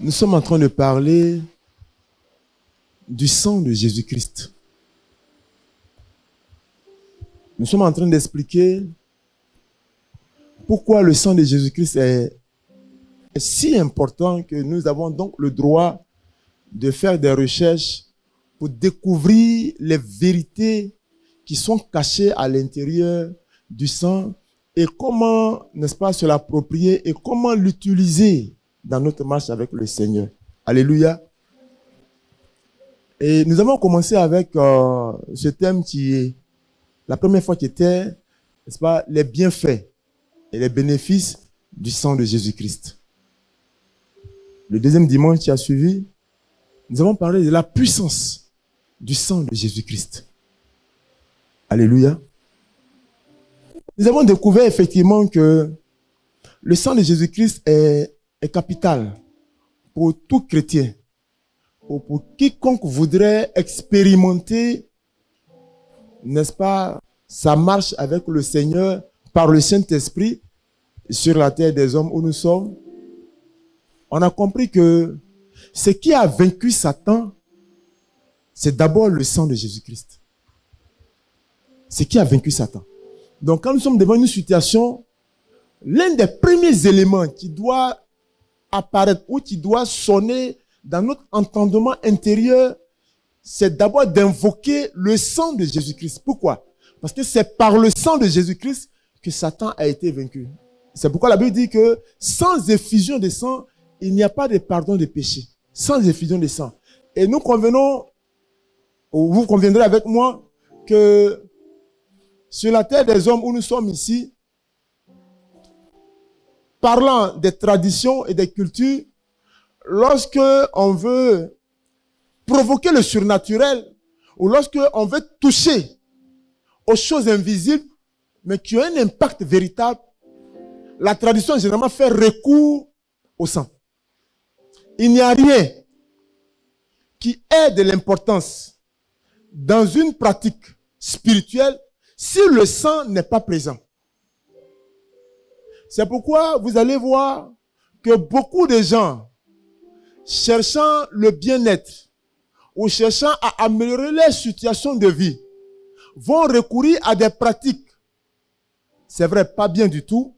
Nous sommes en train de parler du sang de Jésus-Christ. Nous sommes en train d'expliquer pourquoi le sang de Jésus-Christ est si important que nous avons donc le droit de faire des recherches pour découvrir les vérités qui sont cachées à l'intérieur du sang et comment, n'est-ce pas, se l'approprier et comment l'utiliser dans notre marche avec le Seigneur. Alléluia. Et nous avons commencé avec ce thème qui est la première fois qui était, n'est-ce pas, les bienfaits et les bénéfices du sang de Jésus-Christ. Le deuxième dimanche qui a suivi, nous avons parlé de la puissance du sang de Jésus-Christ. Alléluia. Nous avons découvert effectivement que le sang de Jésus-Christ est capital pour tout chrétien, pour quiconque voudrait expérimenter, n'est-ce pas, sa marche avec le Seigneur par le Saint-Esprit sur la terre des hommes où nous sommes. On a compris que ce qui a vaincu Satan, c'est d'abord le sang de Jésus-Christ. Ce qui a vaincu Satan. Donc quand nous sommes devant une situation, l'un des premiers éléments qui doit apparaître ou qui doit sonner dans notre entendement intérieur, c'est d'abord d'invoquer le sang de Jésus-Christ. Pourquoi? Parce que c'est par le sang de Jésus-Christ que Satan a été vaincu. C'est pourquoi la Bible dit que sans effusion de sang, il n'y a pas de pardon de péché. Sans effusion de sang. Et nous convenons, ou vous conviendrez avec moi, que sur la terre des hommes où nous sommes ici, parlant des traditions et des cultures, lorsque on veut provoquer le surnaturel, ou lorsque on veut toucher aux choses invisibles, mais qui ont un impact véritable, la tradition généralement fait recours au sang. Il n'y a rien qui ait de l'importance dans une pratique spirituelle si le sang n'est pas présent. C'est pourquoi vous allez voir que beaucoup de gens, cherchant le bien-être ou cherchant à améliorer leur situation de vie, vont recourir à des pratiques, c'est vrai, pas bien du tout,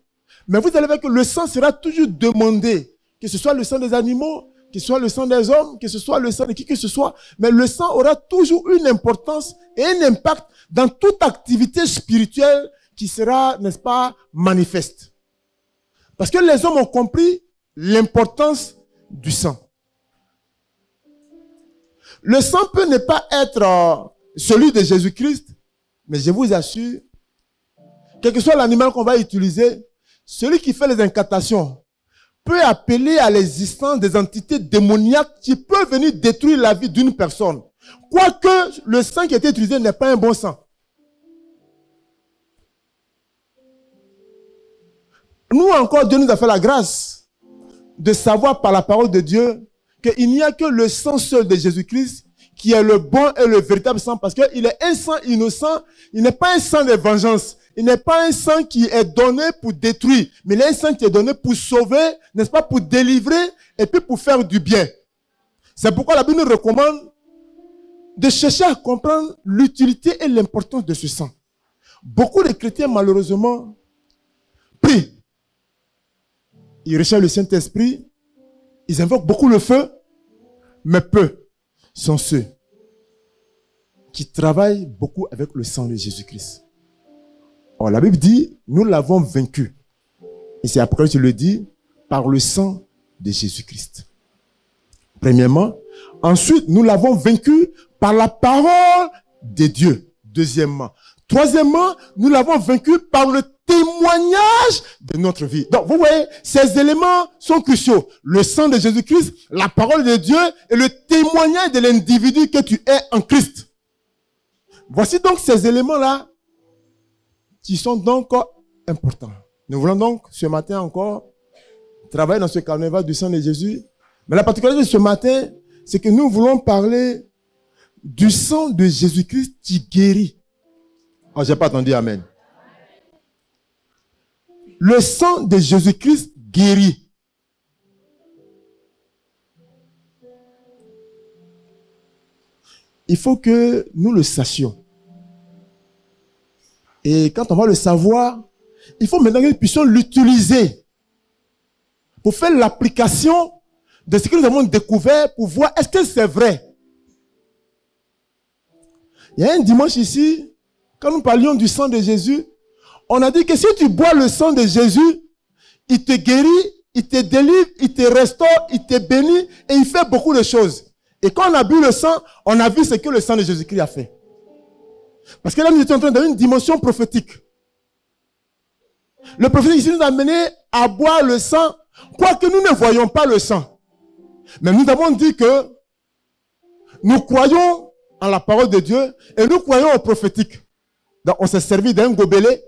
mais vous allez voir que le sang sera toujours demandé, que ce soit le sang des animaux, que ce soit le sang des hommes, que ce soit le sang de qui que ce soit, mais le sang aura toujours une importance et un impact dans toute activité spirituelle qui sera, n'est-ce pas, manifeste. Parce que les hommes ont compris l'importance du sang. Le sang peut ne pas être celui de Jésus-Christ, mais je vous assure, quel que soit l'animal qu'on va utiliser, celui qui fait les incantations peut appeler à l'existence des entités démoniaques qui peuvent venir détruire la vie d'une personne. Quoique le sang qui a été utilisé n'est pas un bon sang. Nous encore, Dieu nous a fait la grâce de savoir par la parole de Dieu qu'il n'y a que le sang seul de Jésus-Christ qui est le bon et le véritable sang, parce qu'il est un sang innocent, il n'est pas un sang de vengeance, il n'est pas un sang qui est donné pour détruire, mais il est un sang qui est donné pour sauver, n'est-ce pas, pour délivrer et puis pour faire du bien. C'est pourquoi la Bible nous recommande de chercher à comprendre l'utilité et l'importance de ce sang. Beaucoup de chrétiens, malheureusement, prient. Ils recherchent le Saint-Esprit, ils invoquent beaucoup le feu, mais peu sont ceux qui travaillent beaucoup avec le sang de Jésus-Christ. Or, la Bible dit, nous l'avons vaincu. Et c'est après que je le dis, par le sang de Jésus-Christ. Premièrement. Ensuite, nous l'avons vaincu par la parole de Dieu. Deuxièmement. Troisièmement, nous l'avons vaincu par le témoignage de notre vie. Donc, vous voyez, ces éléments sont cruciaux. Le sang de Jésus-Christ, la parole de Dieu et le témoignage de l'individu que tu es en Christ. Voici donc ces éléments-là qui sont donc importants. Nous voulons donc ce matin encore travailler dans ce carnaval du sang de Jésus. Mais la particularité de ce matin, c'est que nous voulons parler du sang de Jésus-Christ qui guérit. Oh, j'ai pas entendu amen. Le sang de Jésus-Christ guérit. il faut que nous le sachions. Et quand on va le savoir, il faut maintenant que nous puissions l'utiliser pour faire l'application de ce que nous avons découvert pour voir est-ce que c'est vrai. Il y a un dimanche ici, quand nous parlions du sang de Jésus, on a dit que si tu bois le sang de Jésus, il te guérit, il te délivre, il te restaure, il te bénit et il fait beaucoup de choses. Et quand on a bu le sang, on a vu ce que le sang de Jésus-Christ a fait. Parce que là, nous étions en train d'avoir une dimension prophétique. Le prophète ici nous a amené à boire le sang, quoique nous ne voyons pas le sang. Mais nous avons dit que nous croyons en la parole de Dieu et nous croyons au prophétique. Donc, on s'est servi d'un gobelet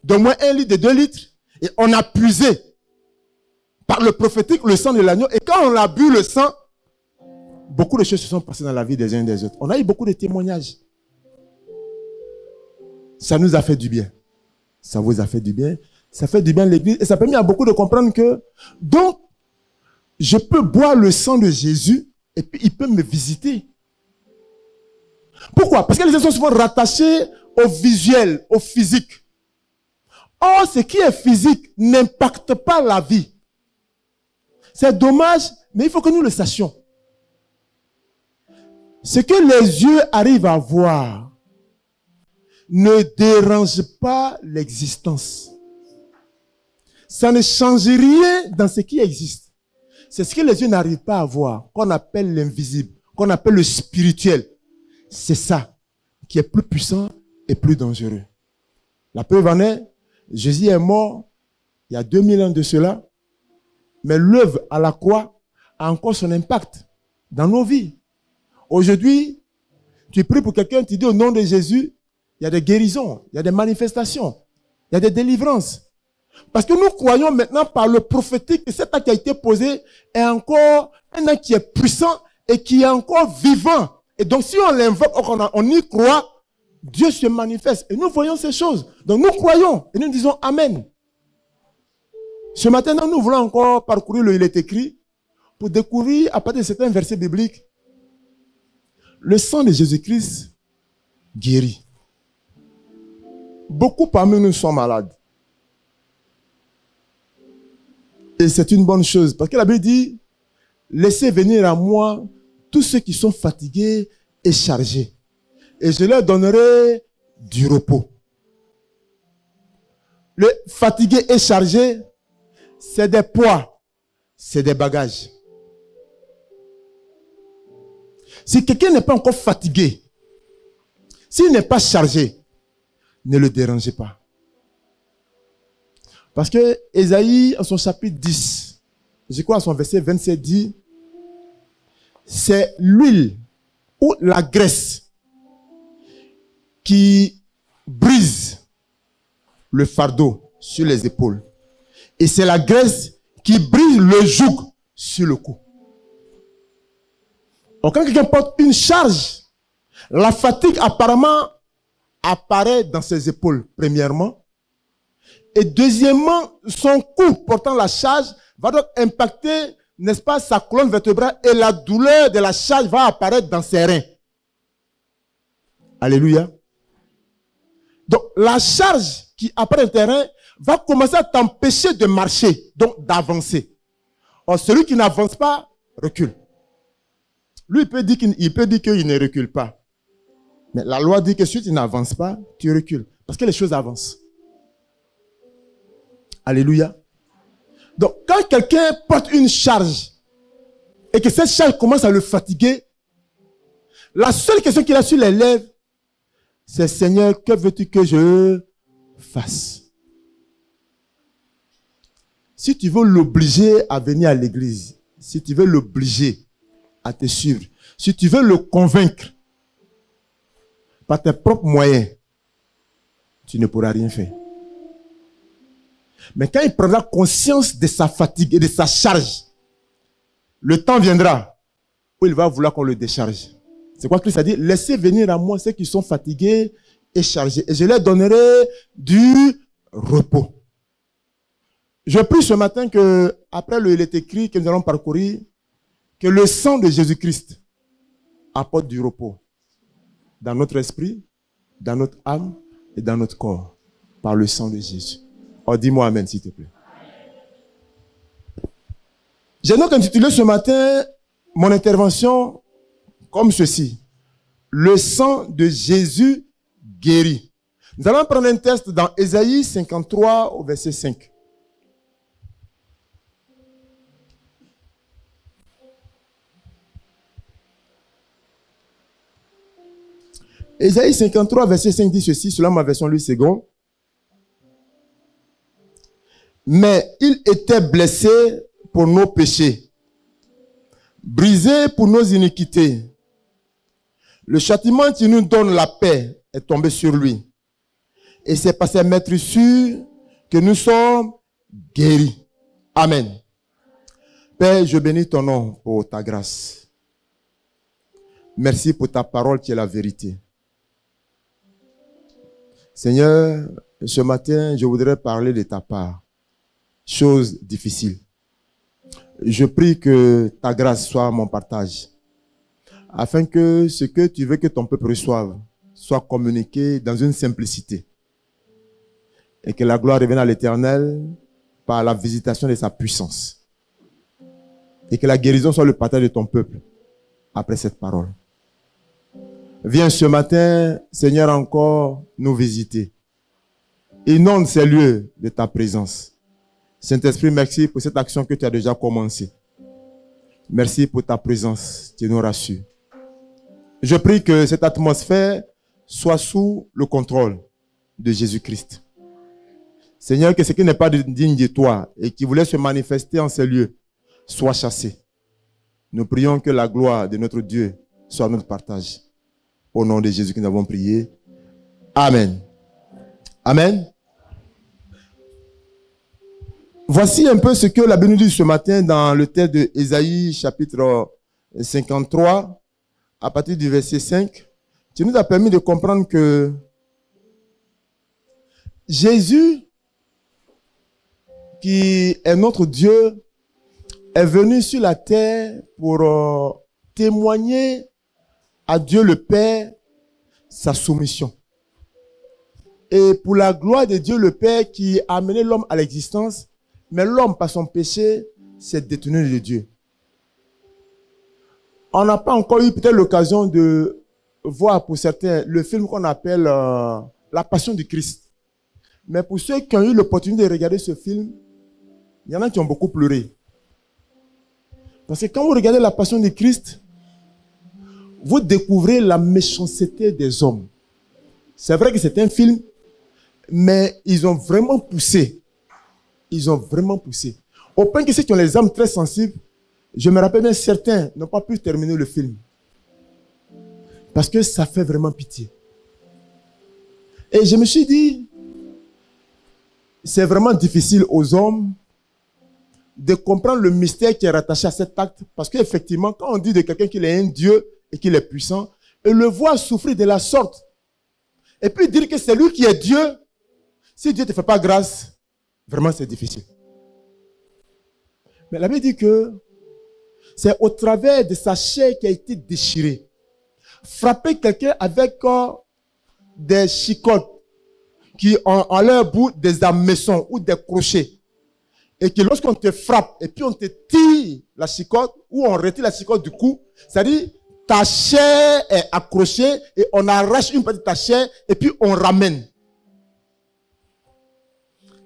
d'au moins 1 litre, de 2 litres, et on a puisé par le prophétique le sang de l'agneau. Et quand on a bu le sang, beaucoup de choses se sont passées dans la vie des uns et des autres. On a eu beaucoup de témoignages. Ça nous a fait du bien. Ça vous a fait du bien. Ça fait du bien à l'église. Et ça permet à beaucoup de comprendre que, donc, je peux boire le sang de Jésus et puis il peut me visiter. Pourquoi? Parce que les gens sont souvent rattachés au visuel, au physique. Or, ce qui est physique n'impacte pas la vie. C'est dommage, mais il faut que nous le sachions. Ce que les yeux arrivent à voir ne dérange pas l'existence. Ça ne change rien dans ce qui existe. C'est ce que les yeux n'arrivent pas à voir, qu'on appelle l'invisible, qu'on appelle le spirituel. C'est ça qui est plus puissant et plus dangereux. La preuve en est, Jésus est mort il y a 2000 ans de cela, mais l'œuvre à la croix a encore son impact dans nos vies. Aujourd'hui, tu pries pour quelqu'un, tu dis au nom de Jésus, il y a des guérisons, il y a des manifestations, il y a des délivrances. Parce que nous croyons maintenant par le prophétique que cet acte qui a été posé est encore un acte qui est puissant et qui est encore vivant. Et donc si on l'invoque, on y croit, Dieu se manifeste. Et nous voyons ces choses. Donc nous croyons et nous disons Amen. Ce matin, nous voulons encore parcourir le Il est écrit pour découvrir à partir de certains versets bibliques le sang de Jésus-Christ guérit. Beaucoup parmi nous sont malades. Et c'est une bonne chose. Parce que la Bible dit, laissez venir à moi tous ceux qui sont fatigués et chargés. Et je leur donnerai du repos. Le fatigué et chargé, c'est des poids, c'est des bagages. Si quelqu'un n'est pas encore fatigué, s'il n'est pas chargé, ne le dérangez pas. Parce que Ésaïe, en son chapitre 10, je crois à son verset 27 dit, c'est l'huile ou la graisse qui brise le fardeau sur les épaules. Et c'est la graisse qui brise le joug sur le cou. Donc quand quelqu'un porte une charge, la fatigue apparemment apparaît dans ses épaules, premièrement. Et deuxièmement, son cou portant la charge va donc impacter, n'est-ce pas, sa colonne vertébrale et la douleur de la charge va apparaître dans ses reins. Alléluia. Donc la charge qui apparaît dans tes reins va commencer à t'empêcher de marcher, donc d'avancer. Or, celui qui n'avance pas, recule. Lui, il peut dire qu'il ne recule pas. Mais la loi dit que si tu n'avances pas, tu recules. Parce que les choses avancent. Alléluia. Donc, quand quelqu'un porte une charge et que cette charge commence à le fatiguer, la seule question qu'il a sur les lèvres, c'est Seigneur, que veux-tu que je fasse? Si tu veux l'obliger à venir à l'église, si tu veux l'obliger à te suivre, si tu veux le convaincre par tes propres moyens, tu ne pourras rien faire. Mais quand il prendra conscience de sa fatigue et de sa charge, le temps viendra où il va vouloir qu'on le décharge. C'est quoi Christ a dit? Laissez venir à moi ceux qui sont fatigués et chargés, et je leur donnerai du repos. Je prie ce matin que, après il est écrit que nous allons parcourir, que le sang de Jésus-Christ apporte du repos dans notre esprit, dans notre âme et dans notre corps, par le sang de Jésus. Oh, dis-moi amen, s'il te plaît. J'ai donc intitulé ce matin mon intervention comme ceci. Le sang de Jésus guérit. Nous allons prendre un texte dans Ésaïe 53 au verset 5. Ésaïe 53 verset 5 dit ceci, selon ma version Louis II. Mais il était blessé pour nos péchés, brisé pour nos iniquités. Le châtiment qui nous donne la paix est tombé sur lui. Et c'est par ses meurtrissures que nous sommes guéris. Amen. Père, je bénis ton nom pour ta grâce. Merci pour ta parole qui est la vérité. Seigneur, ce matin, je voudrais parler de ta part. Chose difficile. Je prie que ta grâce soit mon partage, afin que ce que tu veux que ton peuple reçoive soit communiqué dans une simplicité, et que la gloire revienne à l'Éternel par la visitation de sa puissance, et que la guérison soit le partage de ton peuple après cette parole. Viens ce matin, Seigneur, encore nous visiter. Inonde ces lieux de ta présence. Saint-Esprit, merci pour cette action que tu as déjà commencée. Merci pour ta présence qui nous rassure. Je prie que cette atmosphère soit sous le contrôle de Jésus-Christ. Seigneur, que ce qui n'est pas digne de toi et qui voulait se manifester en ces lieux soit chassé. Nous prions que la gloire de notre Dieu soit notre partage. Au nom de Jésus que nous avons prié. Amen. Amen. Voici un peu ce que la Bible nous dit ce matin dans le texte de Ésaïe chapitre 53, à partir du verset 5, qui nous a permis de comprendre que Jésus, qui est notre Dieu, est venu sur la terre pour témoigner à Dieu le Père sa soumission. Et pour la gloire de Dieu le Père qui a amené l'homme à l'existence, mais l'homme, par son péché, s'est détourné de Dieu. On n'a pas encore eu peut-être l'occasion de voir pour certains le film qu'on appelle La Passion du Christ. Mais pour ceux qui ont eu l'opportunité de regarder ce film, il y en a qui ont beaucoup pleuré. Parce que quand vous regardez La Passion du Christ, vous découvrez la méchanceté des hommes. C'est vrai que c'est un film, mais ils ont vraiment poussé. Ils ont vraiment poussé. Au point que ceux qui ont les âmes très sensibles, je me rappelle bien, certains n'ont pas pu terminer le film. Parce que ça fait vraiment pitié. Et je me suis dit, c'est vraiment difficile aux hommes de comprendre le mystère qui est rattaché à cet acte. Parce qu'effectivement, quand on dit de quelqu'un qu'il est un Dieu et qu'il est puissant, et le voir souffrir de la sorte, et puis dire que c'est lui qui est Dieu, si Dieu ne te fait pas grâce, vraiment c'est difficile. Mais la Bible dit que c'est au travers de sa chair qui a été déchirée. Frapper quelqu'un avec des chicottes qui ont en leur bout des hameçons ou des crochets. Et que lorsqu'on te frappe et puis on te tire la chicotte ou on retire la chicotte du cou, c'est-à-dire ta chair est accrochée et on arrache une partie de ta chair et puis on ramène.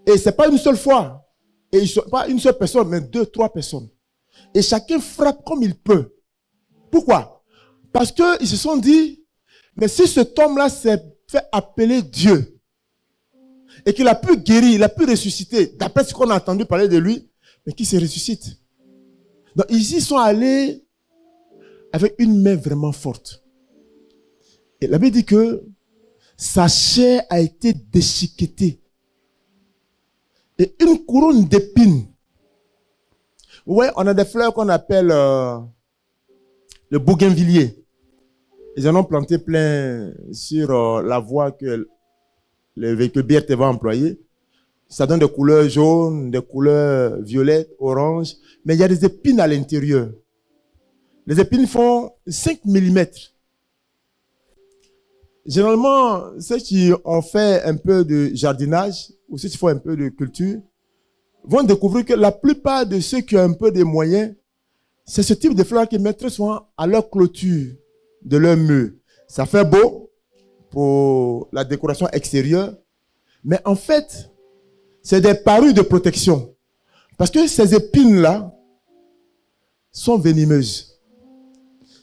Et c'est pas une seule fois. Et pas une seule personne, mais 2, 3 personnes. Et chacun frappe comme il peut. Pourquoi? Parce qu'ils se sont dit, mais si cet homme-là s'est fait appeler Dieu, et qu'il a pu guérir, il a pu ressusciter, d'après ce qu'on a entendu parler de lui, mais qui se ressuscite. Donc ils y sont allés avec une main vraiment forte. Et la Bible dit que sa chair a été déchiquetée. Et une couronne d'épines. Ouais, on a des fleurs qu'on appelle le bougainvillier. Ils en ont planté plein sur la voie que le véhicule BRT va employer. Ça donne des couleurs jaunes, des couleurs violettes, oranges. Mais il y a des épines à l'intérieur. Les épines font 5 mm. Généralement, ceux qui ont fait un peu de jardinage ou ceux qui font un peu de culture vont découvrir que la plupart de ceux qui ont un peu de moyens, c'est ce type de fleurs qu'ils mettent très souvent à leur clôture de leur mur. Ça fait beau pour la décoration extérieure, mais en fait, c'est des parures de protection. Parce que ces épines-là sont venimeuses.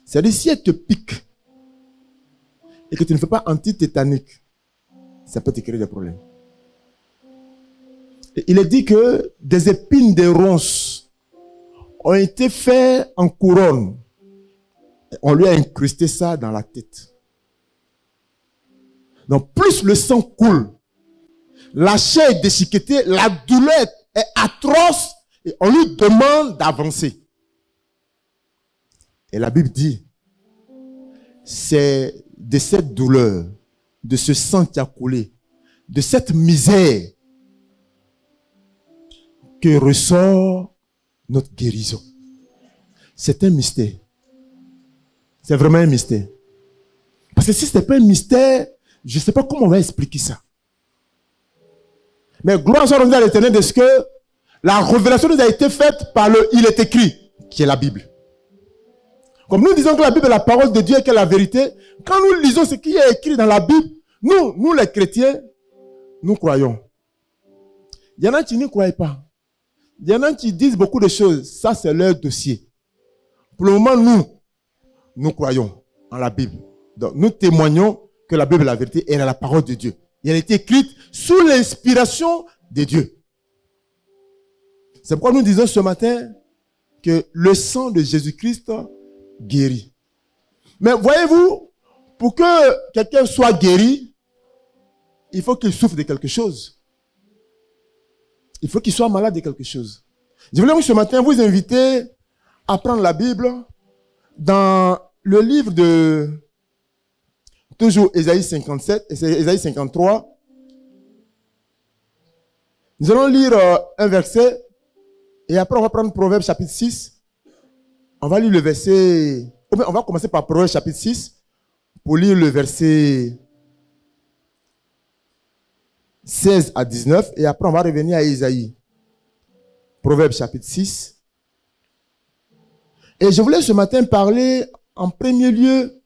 C'est-à-dire, si elles te piquent et que tu ne fais pas anti-tétanique, ça peut te créer des problèmes. Et il est dit que des épines de ronces ont été faites en couronne. On lui a incrusté ça dans la tête. Donc, plus le sang coule, la chair est déchiquetée, la douleur est atroce et on lui demande d'avancer. Et la Bible dit, c'est de cette douleur, de ce sang qui a coulé, de cette misère que ressort notre guérison. C'est un mystère. C'est vraiment un mystère. Parce que si ce n'est pas un mystère, je ne sais pas comment on va expliquer ça. Mais gloire soit rendue à l'Éternel de ce que la révélation nous a été faite par le il est écrit, qui est la Bible. Comme nous disons que la Bible est la parole de Dieu et qu'elle est la vérité, quand nous lisons ce qui est écrit dans la Bible, nous les chrétiens, nous croyons. Il y en a qui n'y croient pas. Il y en a qui disent beaucoup de choses. Ça, c'est leur dossier. Pour le moment, nous croyons en la Bible. Donc, nous témoignons que la Bible est la vérité et elle est la parole de Dieu. Et elle a été écrite sous l'inspiration de Dieu. C'est pourquoi nous disons ce matin que le sang de Jésus-Christ guérit. Mais voyez-vous, pour que quelqu'un soit guéri, il faut qu'il souffre de quelque chose. Il faut qu'il soit malade de quelque chose. Je voulais ce matin vous inviter à prendre la Bible dans le livre de toujours Ésaïe 57 et Ésaïe 53. Nous allons lire un verset et après on va prendre Proverbe chapitre 6. On va lire le verset, on va commencer par Proverbe chapitre 6 pour lire le verset 16 à 19 et après on va revenir à Ésaïe. Proverbe chapitre 6. Et je voulais ce matin parler en premier lieu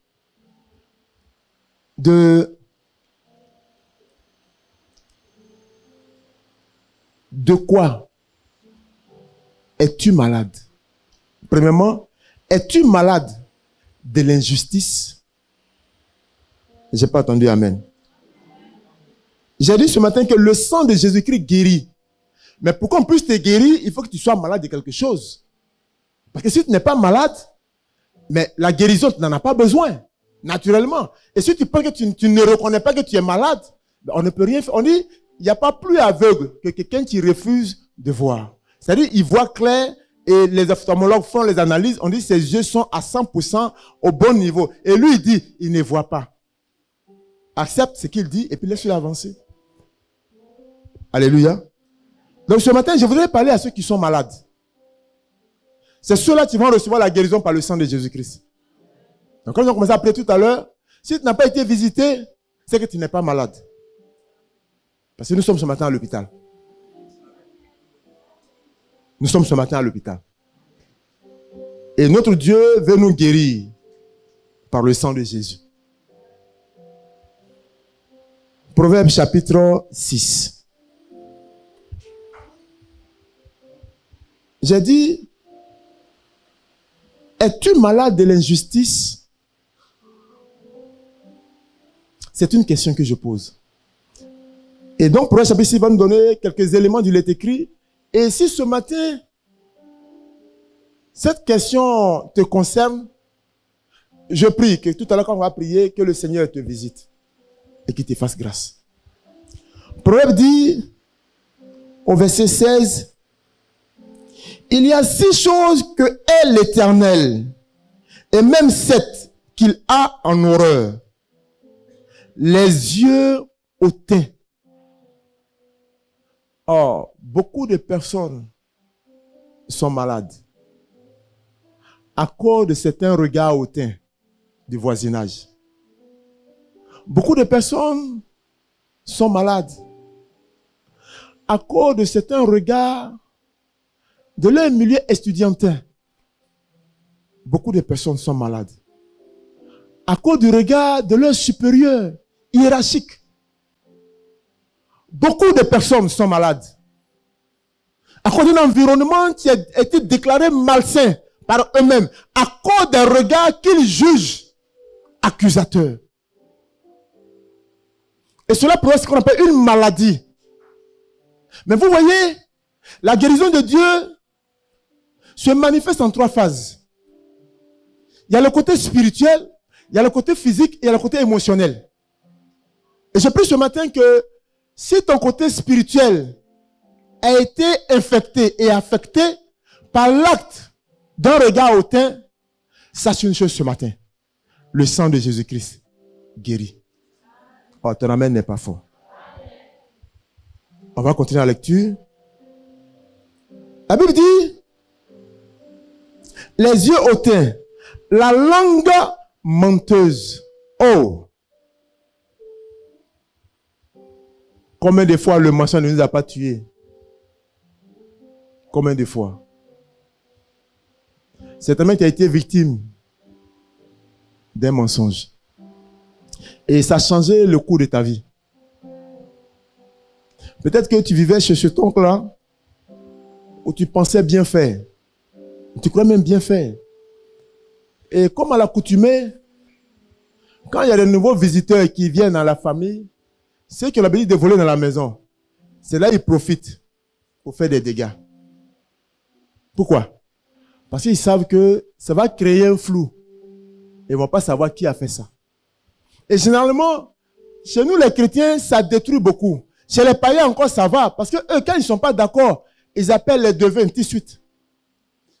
de quoi es-tu malade? Premièrement, es-tu malade de l'injustice? J'ai pas entendu amen. J'ai dit ce matin que le sang de Jésus-Christ guérit. Mais pour qu'on puisse te guérir, il faut que tu sois malade de quelque chose. Parce que si tu n'es pas malade, mais la guérison, tu n'en as pas besoin, naturellement. Et si tu penses que tu ne reconnais pas que tu es malade, on ne peut rien faire. On dit, il n'y a pas plus aveugle que quelqu'un qui refuse de voir. C'est-à-dire, il voit clair et les ophtalmologues font les analyses. On dit, ses yeux sont à 100% au bon niveau. Et lui, il dit, il ne voit pas. Accepte ce qu'il dit et puis laisse-le avancer. Alléluia. Donc ce matin, je voudrais parler à ceux qui sont malades. C'est ceux-là qui vont recevoir la guérison par le sang de Jésus-Christ. Donc, comme on a commencé à prier tout à l'heure, si tu n'as pas été visité, c'est que tu n'es pas malade. Parce que nous sommes ce matin à l'hôpital. Nous sommes ce matin à l'hôpital. Et notre Dieu veut nous guérir par le sang de Jésus. Proverbe chapitre 6. J'ai dit, es-tu malade de l'injustice? C'est une question que je pose. Et donc, Proverbe chapitre 6 va nous donner quelques éléments du livre écrit. Et si ce matin, cette question te concerne, je prie que tout à l'heure quand on va prier, que le Seigneur te visite et qu'il te fasse grâce. Proverbe dit, au verset 16, il y a 6 choses que est l'Éternel, et même 7 qu'il a en horreur. Les yeux hautains. Or, beaucoup de personnes sont malades. à cause de certains regards hautains du voisinage. Beaucoup de personnes sont malades à cause de certains regards de leur milieu estudiantin. Beaucoup de personnes sont malades à cause du regard de leurs supérieurs hiérarchiques. Beaucoup de personnes sont malades à cause d'un environnement qui a été déclaré malsain par eux-mêmes, à cause d'un regard qu'ils jugent accusateur. Et cela pourrait être ce qu'on appelle une maladie. Mais vous voyez, la guérison de Dieu se manifeste en 3 phases. Il y a le côté spirituel, il y a le côté physique et il y a le côté émotionnel. Et j'ai pris ce matin que si ton côté spirituel a été infecté et affecté par l'acte d'un regard hautain, sache une chose ce matin. Le sang de Jésus-Christ guérit. Oh, ton amen n'est pas fort. On va continuer la lecture. La Bible dit, les yeux hautains, la langue menteuse. Oh! Combien de fois le mensonge ne nous a pas tués? Combien de fois? Certainement tu as été victime d'un mensonge. Et ça a changé le cours de ta vie. Peut-être que tu vivais chez cet oncle-là, où tu pensais bien faire. Tu crois même bien faire. Et comme à l'accoutumée, quand il y a de nouveaux visiteurs qui viennent dans la famille, ceux qui ont l'habitude de voler dans la maison, c'est là qu'ils profitent pour faire des dégâts. Pourquoi? Parce qu'ils savent que ça va créer un flou. Ils ne vont pas savoir qui a fait ça. Et généralement, chez nous les chrétiens, ça détruit beaucoup. Chez les païens encore ça va. Parce que eux, quand ils ne sont pas d'accord, ils appellent les devins tout de suite.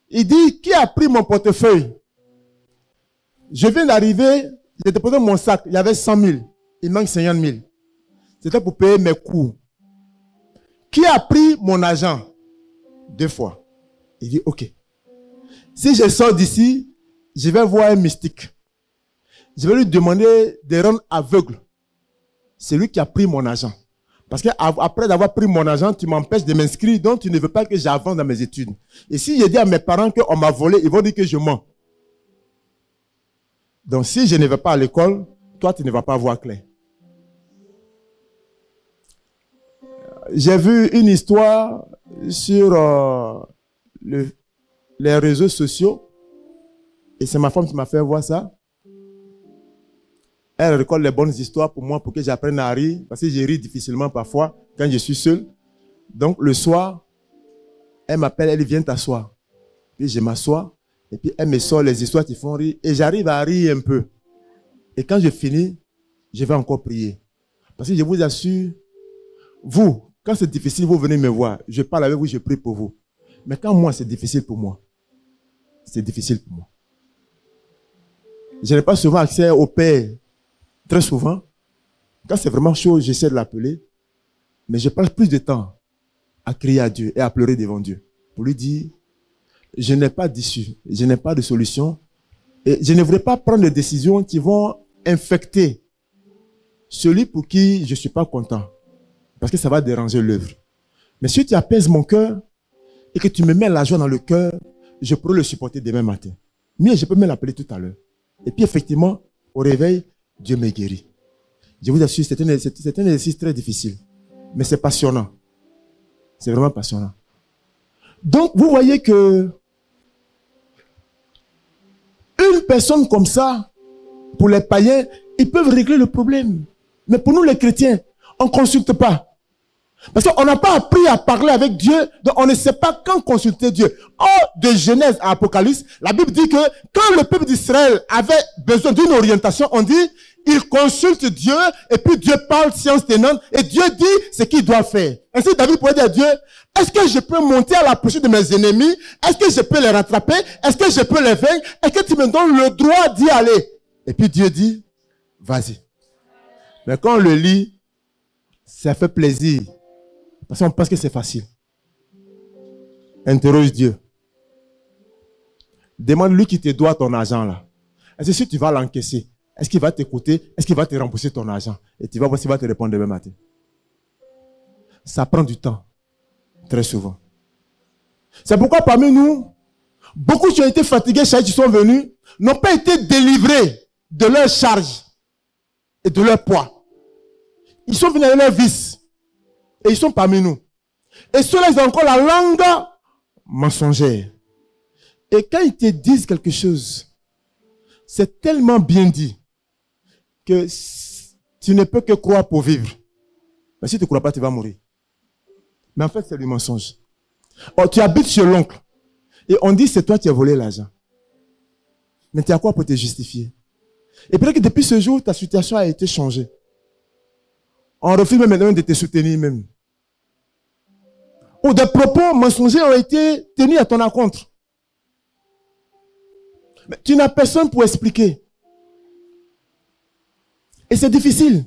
Il dit, qui a pris mon portefeuille? Je viens d'arriver, j'ai déposé mon sac, il y avait 100 000. Il manque 50 000. C'était pour payer mes coûts. Qui a pris mon argent? 2 fois. Il dit, ok. Si je sors d'ici, je vais voir un mystique. Je vais lui demander de rendre aveugle. C'est lui qui a pris mon argent. Parce qu'après avoir pris mon argent, tu m'empêches de m'inscrire, donc tu ne veux pas que j'avance dans mes études. Et si je dis à mes parents qu'on m'a volé, ils vont dire que je mens. Donc si je ne vais pas à l'école, toi tu ne vas pas voir clair. J'ai vu une histoire sur les réseaux sociaux. Et c'est ma femme qui m'a fait voir ça. Elle récolte les bonnes histoires pour moi, pour que j'apprenne à rire. Parce que je ris difficilement parfois quand je suis seul. Donc le soir, elle m'appelle, elle vient t'asseoir. Puis je m'assois. Et puis elle me sort les histoires qui font rire. Et j'arrive à rire un peu. Et quand je finis, je vais encore prier. Parce que je vous assure, vous, quand c'est difficile, vous venez me voir. Je parle avec vous, je prie pour vous. Mais quand moi, c'est difficile pour moi. C'est difficile pour moi. Je n'ai pas souvent accès au Père. Très souvent. Quand c'est vraiment chaud, j'essaie de l'appeler. Mais je passe plus de temps à crier à Dieu et à pleurer devant Dieu. Pour lui dire, je n'ai pas d'issue. Je n'ai pas de solution. Et je ne voudrais pas prendre des décisions qui vont infecter celui pour qui je ne suis pas content. Parce que ça va déranger l'œuvre. Mais si tu apaises mon cœur et que tu me mets la joie dans le cœur, je pourrai le supporter demain matin. Mais je peux même l'appeler tout à l'heure. Et puis effectivement, au réveil, Dieu me guérit. Je vous assure, c'est un exercice très difficile. Mais c'est passionnant. C'est vraiment passionnant. Donc, vous voyez que une personne comme ça, pour les païens, ils peuvent régler le problème. Mais pour nous les chrétiens, on ne consulte pas. Parce qu'on n'a pas appris à parler avec Dieu, donc on ne sait pas quand consulter Dieu. Or, de Genèse à Apocalypse, la Bible dit que quand le peuple d'Israël avait besoin d'une orientation, on dit, il consulte Dieu, et puis Dieu parle science tenante, et Dieu dit ce qu'il doit faire. Ainsi, David pourrait dire à Dieu, est-ce que je peux monter à la poursuite de mes ennemis? Est-ce que je peux les rattraper? Est-ce que je peux les vaincre? Est-ce que tu me donnes le droit d'y aller? Et puis Dieu dit, vas-y. Mais quand on le lit, ça fait plaisir. Parce qu'on pense que c'est facile. Interroge Dieu. Demande-lui qui te doit ton argent là. Est-ce que si tu vas l'encaisser, est-ce qu'il va t'écouter? Est-ce qu'il va te rembourser ton argent? Et tu vas voir s'il va te répondre demain matin. Ça prend du temps. Très souvent. C'est pourquoi parmi nous, beaucoup qui ont été fatigués, qui sont venus, n'ont pas été délivrés de leur charge et de leur poids. Ils sont venus avec leur vice. Et ils sont parmi nous. Et ceux-là, ils ont encore la langue mensongère. Et quand ils te disent quelque chose, c'est tellement bien dit que tu ne peux que croire pour vivre. Mais si tu ne crois pas, tu vas mourir. Mais en fait, c'est du mensonge. Oh, tu habites chez l'oncle. Et on dit, c'est toi qui as volé l'argent. Mais tu as quoi pour te justifier? Et peut-être que depuis ce jour, ta situation a été changée. On refuse même maintenant de te soutenir même. Ou des propos mensongers ont été tenus à ton encontre. Mais tu n'as personne pour expliquer. Et c'est difficile.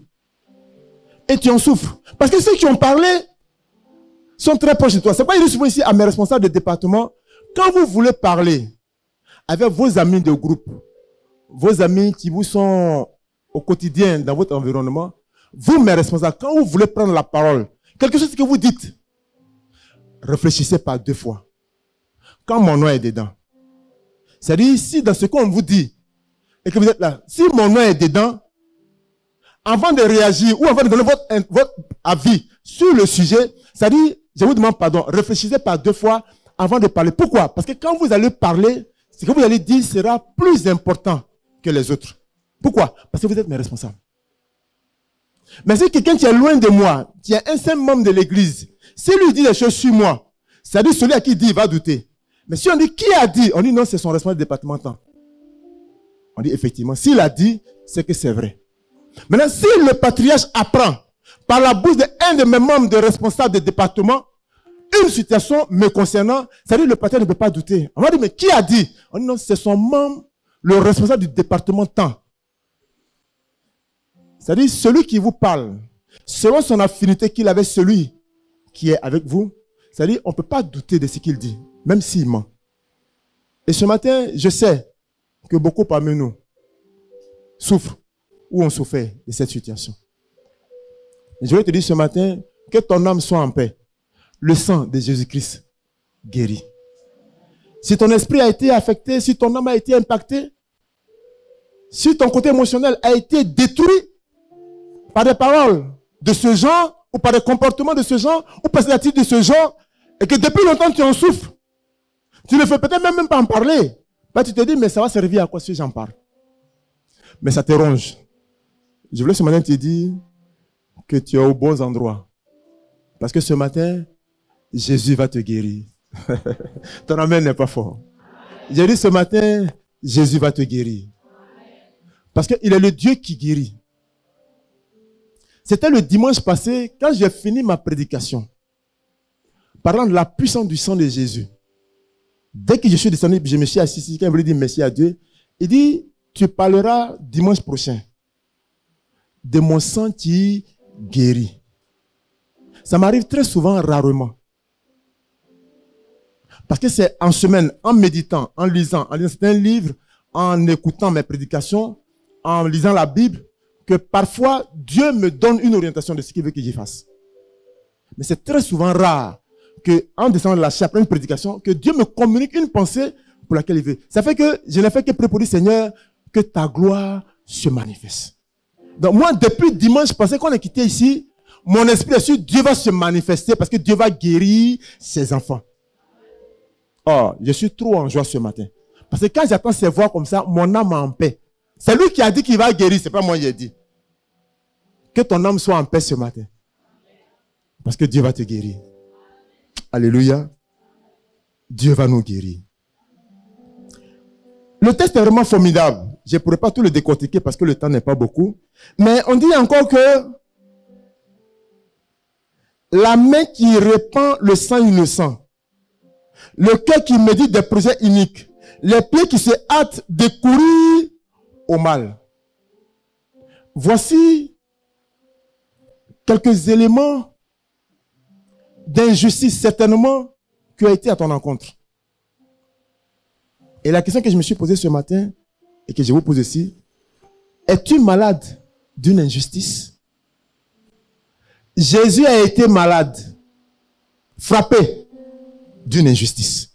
Et tu en souffres. Parce que ceux qui ont parlé sont très proches de toi. C'est pourquoi je dis souvent ici à mes responsables de département, quand vous voulez parler avec vos amis de groupe, vos amis qui vous sont au quotidien dans votre environnement, vous, mes responsables, quand vous voulez prendre la parole, quelque chose que vous dites, réfléchissez par 2 fois. Quand mon nom est dedans. C'est-à-dire, si dans ce qu'on vous dit, et que vous êtes là, si mon nom est dedans, avant de réagir ou avant de donner votre avis sur le sujet, c'est-à-dire, je vous demande pardon, réfléchissez par 2 fois avant de parler. Pourquoi? Parce que quand vous allez parler, ce que vous allez dire sera plus important que les autres. Pourquoi? Parce que vous êtes mes responsables. Mais si quelqu'un qui est loin de moi, qui est un seul membre de l'église, si lui dit des choses sur moi, c'est-à-dire celui à qui il dit, il va douter. Mais si on dit qui a dit, on dit non, c'est son responsable départemental. On dit effectivement, s'il a dit, c'est que c'est vrai. Maintenant, si le patriarche apprend par la bouche d'un de mes membres de responsable de département une situation me concernant, c'est-à-dire le patriarche ne peut pas douter. On va dire, mais qui a dit? On dit non, c'est son membre, le responsable du département tant. C'est-à-dire celui qui vous parle, selon son affinité qu'il avait celui qui est avec vous, c'est-à-dire on ne peut pas douter de ce qu'il dit, même s'il ment. Et ce matin, je sais que beaucoup parmi nous souffrent ou ont souffert de cette situation. Et je vais te dire ce matin, que ton âme soit en paix. Le sang de Jésus-Christ guérit. Si ton esprit a été affecté, si ton âme a été impactée, si ton côté émotionnel a été détruit par des paroles de ce genre, ou par des comportements de ce genre, ou par des attitudes de ce genre, et que depuis longtemps tu en souffres, tu ne fais peut-être même pas en parler. Bah, tu te dis, mais ça va servir à quoi si j'en parle? Mais ça te ronge. Je voulais ce matin te dire que tu es au bon endroit. Parce que ce matin, Jésus va te guérir. Ton amen n'est pas fort. J'ai dit ce matin, Jésus va te guérir. Parce qu'il est le Dieu qui guérit. C'était le dimanche passé, quand j'ai fini ma prédication, parlant de la puissance du sang de Jésus. Dès que je suis descendu, je me suis assis ici, quand il voulait dire merci à Dieu, il dit, tu parleras dimanche prochain de mon sang qui guérit. Ça m'arrive très souvent, rarement. Parce que c'est en semaine, en méditant, en lisant certains livres, en écoutant mes prédications, en lisant la Bible, que parfois Dieu me donne une orientation de ce qu'il veut que j'y fasse. Mais c'est très souvent rare qu'en descendant de la chair après une prédication, que Dieu me communique une pensée pour laquelle il veut. Ça fait que je n'ai fait que prier pour dire, Seigneur, que ta gloire se manifeste. Donc moi, depuis dimanche passé, quand on est quitté ici, mon esprit est sûr que Dieu va se manifester parce que Dieu va guérir ses enfants. Oh, je suis trop en joie ce matin. Parce que quand j'attends ces voix comme ça, mon âme est en paix. C'est lui qui a dit qu'il va guérir, c'est pas moi qui ai dit. Que ton âme soit en paix ce matin. Parce que Dieu va te guérir. Alléluia. Dieu va nous guérir. Le texte est vraiment formidable. Je ne pourrais pas tout le décortiquer parce que le temps n'est pas beaucoup. Mais on dit encore que la main qui répand le sang innocent, le cœur qui médite des projets iniques, les pieds qui se hâtent de courir au mal. Voici quelques éléments d'injustice certainement qui ont été à ton encontre. Et la question que je me suis posée ce matin, et que je vous pose ici, es-tu malade d'une injustice? Jésus a été malade, frappé d'une injustice.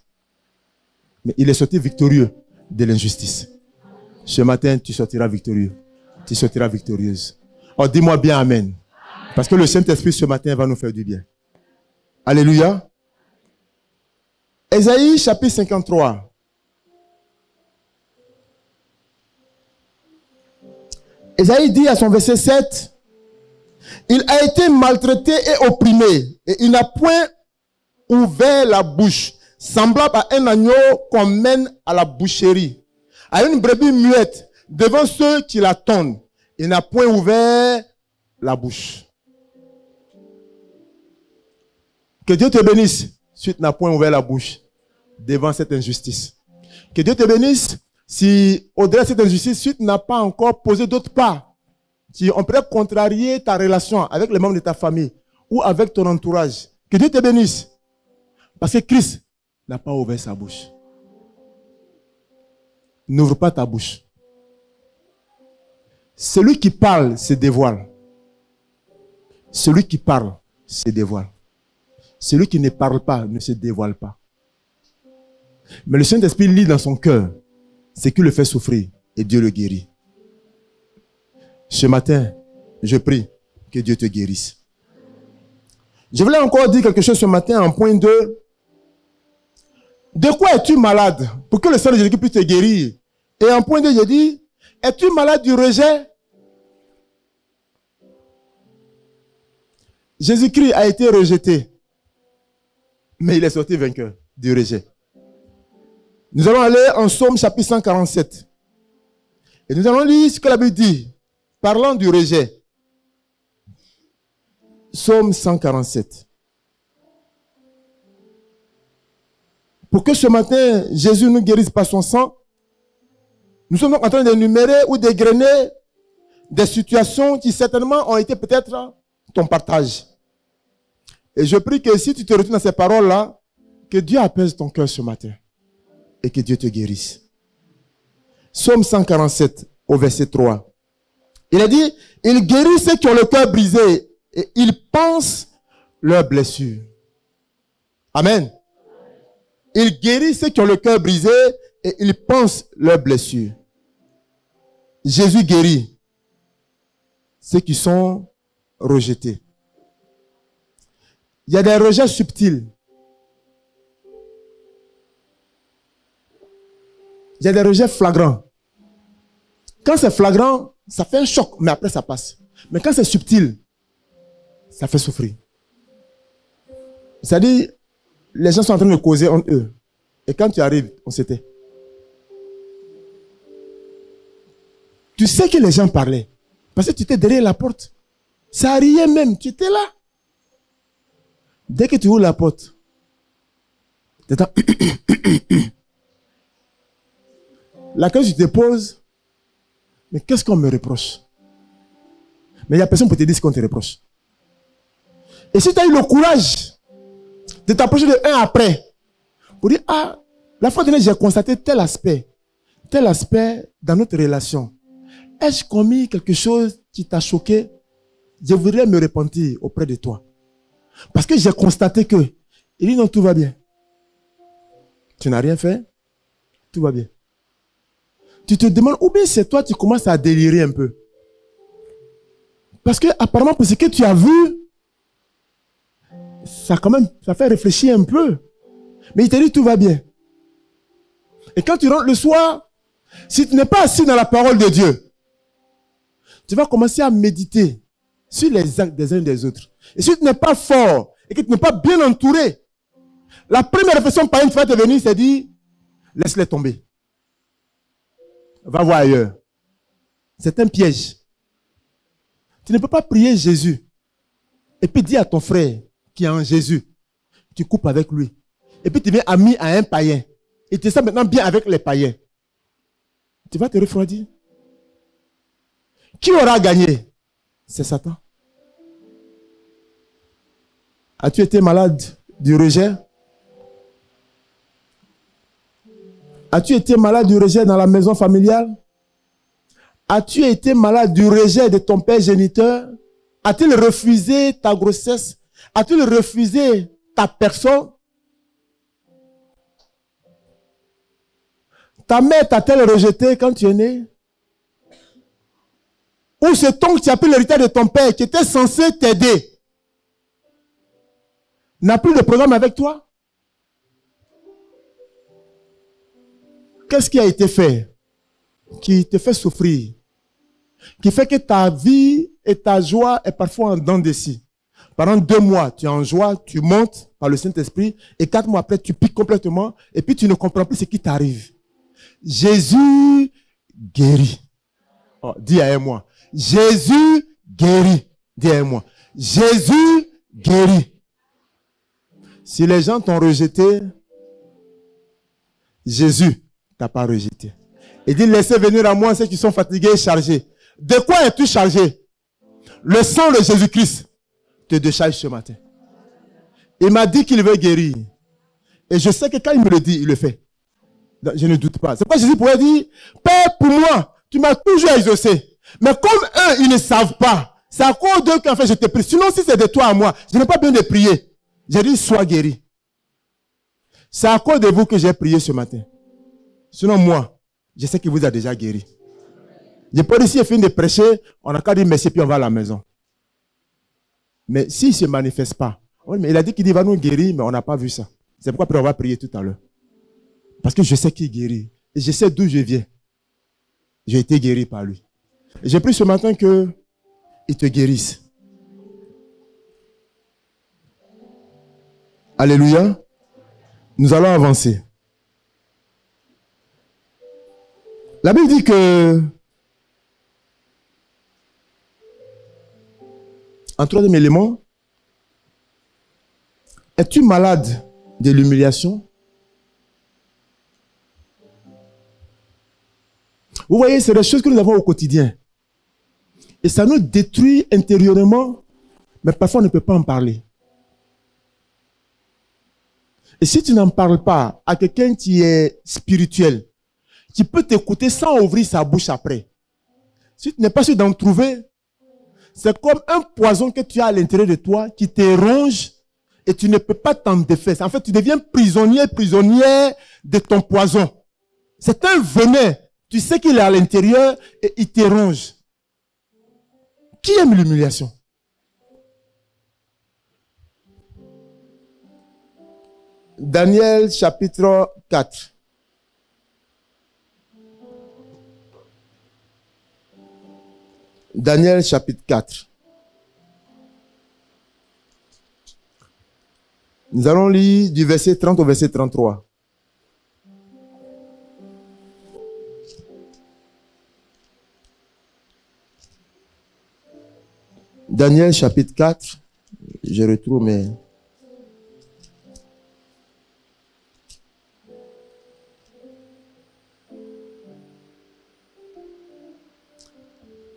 Mais il est sorti victorieux de l'injustice. Ce matin, tu sortiras victorieux. Tu sortiras victorieuse. Oh, dis-moi bien Amen. Parce que le Saint-Esprit ce matin va nous faire du bien. Alléluia. Ésaïe chapitre 53. Ésaïe dit à son verset 7, il a été maltraité et opprimé, et il n'a point ouvert la bouche, semblable à un agneau qu'on mène à la boucherie, à une brebis muette devant ceux qui la tondent. Il n'a point ouvert la bouche. Que Dieu te bénisse si tu n'as point ouvert la bouche devant cette injustice. Que Dieu te bénisse si, au-delà de cette injustice, si tu n'as pas encore posé d'autres pas. Si on pourrait contrarier ta relation avec les membres de ta famille ou avec ton entourage. Que Dieu te bénisse. Parce que Christ n'a pas ouvert sa bouche. N'ouvre pas ta bouche. Celui qui parle se dévoile. Celui qui parle se dévoile. Celui qui ne parle pas ne se dévoile pas. Mais le Saint-Esprit lit dans son cœur ce qui le fait souffrir et Dieu le guérit. Ce matin, je prie que Dieu te guérisse. Je voulais encore dire quelque chose ce matin en point 2. De quoi es-tu malade pour que le Seigneur Jésus puisse te guérir? Et en point 2, je dis, es-tu malade du rejet? Jésus-Christ a été rejeté, mais il est sorti vainqueur du rejet. Nous allons aller en Psaume chapitre 147. Et nous allons lire ce que la Bible dit, parlant du rejet. Psaume 147. Pour que ce matin, Jésus nous guérisse par son sang, nous sommes donc en train d'énumérer ou d'égrener des situations qui certainement ont été peut-être ton partage. Et je prie que si tu te retrouves dans ces paroles-là, que Dieu apaise ton cœur ce matin et que Dieu te guérisse. Psaume 147 au verset 3. Il a dit, il guérit ceux qui ont le cœur brisé et il pense leurs blessures. Amen. Il guérit ceux qui ont le cœur brisé et il pense leurs blessures. Jésus guérit ceux qui sont rejetés. Il y a des rejets subtils. Il y a des rejets flagrants. Quand c'est flagrant, ça fait un choc, mais après ça passe. Mais quand c'est subtil, ça fait souffrir. C'est-à-dire, les gens sont en train de causer entre eux. Et quand tu arrives, on s'était. Tu sais que les gens parlaient. Parce que tu étais derrière la porte. Ça riait même, tu étais là. Dès que tu ouvres la porte, tu attends. La question que tu te poses, mais qu'est-ce qu'on me reproche? Mais il n'y a personne pour te dire ce qu'on te reproche. Et si tu as eu le courage de t'approcher de un après, pour dire, ah, la fois dernière, j'ai constaté tel aspect dans notre relation. Ai-je commis quelque chose qui t'a choqué? Je voudrais me repentir auprès de toi. Parce que j'ai constaté que, il dit non, tout va bien. Tu n'as rien fait, tout va bien. Tu te demandes, ou bien c'est toi, tu commences à délirer un peu. Parce que, apparemment, pour ce que tu as vu, ça fait réfléchir un peu. Mais il te dit, tout va bien. Et quand tu rentres le soir, si tu n'es pas assis dans la parole de Dieu, tu vas commencer à méditer sur les actes des uns et des autres. Et si tu n'es pas fort et que tu n'es pas bien entouré, la première réflexion par une fois te venir, c'est dire, laisse-les tomber. Va voir ailleurs. C'est un piège. Tu ne peux pas prier Jésus et puis dire à ton frère qui est en Jésus, tu coupes avec lui. Et puis tu deviens ami à un païen. Et tu es maintenant bien avec les païens. Tu vas te refroidir. Qui aura gagné? C'est Satan. As-tu été malade du rejet? As-tu été malade du rejet dans la maison familiale? As-tu été malade du rejet de ton père géniteur? A-t-il refusé ta grossesse? A-t-il refusé ta personne? Ta mère t'a-t-elle rejeté quand tu es né? Ou ce ton que tu as pris l'héritage de ton père qui était censé t'aider n'a plus de programme avec toi? Qu'est-ce qui a été fait qui te fait souffrir? Qui fait que ta vie et ta joie est parfois en dents de scie. Pendant 2 mois, tu es en joie, tu montes par le Saint-Esprit et 4 mois après, tu piques complètement et puis tu ne comprends plus ce qui t'arrive. Jésus guérit. Oh, dis à moi. Jésus guérit. Dis à moi. Jésus guérit. Si les gens t'ont rejeté, Jésus t'a pas rejeté. Et dit, laissez venir à moi ceux qui sont fatigués et chargés. De quoi es-tu chargé? Le sang de Jésus-Christ te décharge ce matin. Il m'a dit qu'il veut guérir. Et je sais que quand il me le dit, il le fait. Je ne doute pas. C'est pourquoi Jésus pourrait dire, Père, pour moi, tu m'as toujours exaucé. Mais comme eux, ils ne savent pas, c'est à cause d'eux qu'en fait je te prie. Sinon, si c'est de toi à moi, je n'ai pas besoin de prier. J'ai dit, sois guéri. C'est à cause de vous que j'ai prié ce matin. Sinon, moi, je sais qu'il vous a déjà guéri. Je peux dire, si il finit de prêcher, on n'a qu'à dire merci, puis on va à la maison. Mais s'il ne se manifeste pas, oui, mais il a dit qu'il va nous guérir, mais on n'a pas vu ça. C'est pourquoi après on va prier tout à l'heure. Parce que je sais qu'il guérit. Et je sais d'où je viens. J'ai été guéri par lui. Et j'ai pris ce matin qu'il te guérisse. Alléluia. Nous allons avancer. La Bible dit que en troisième élément, es-tu malade de l'humiliation? Vous voyez, c'est des choses que nous avons au quotidien. Et ça nous détruit intérieurement, mais parfois on ne peut pas en parler. Et si tu n'en parles pas à quelqu'un qui est spirituel, qui peut t'écouter sans ouvrir sa bouche après, si tu n'es pas sûr d'en trouver, c'est comme un poison que tu as à l'intérieur de toi qui te ronge et tu ne peux pas t'en défaire. En fait, tu deviens prisonnière de ton poison. C'est un venin. Tu sais qu'il est à l'intérieur et il te ronge. Qui aime l'humiliation? Daniel chapitre 4. Daniel chapitre 4. Nous allons lire du verset 30 au verset 33. Daniel chapitre 4. Je retrouve mes...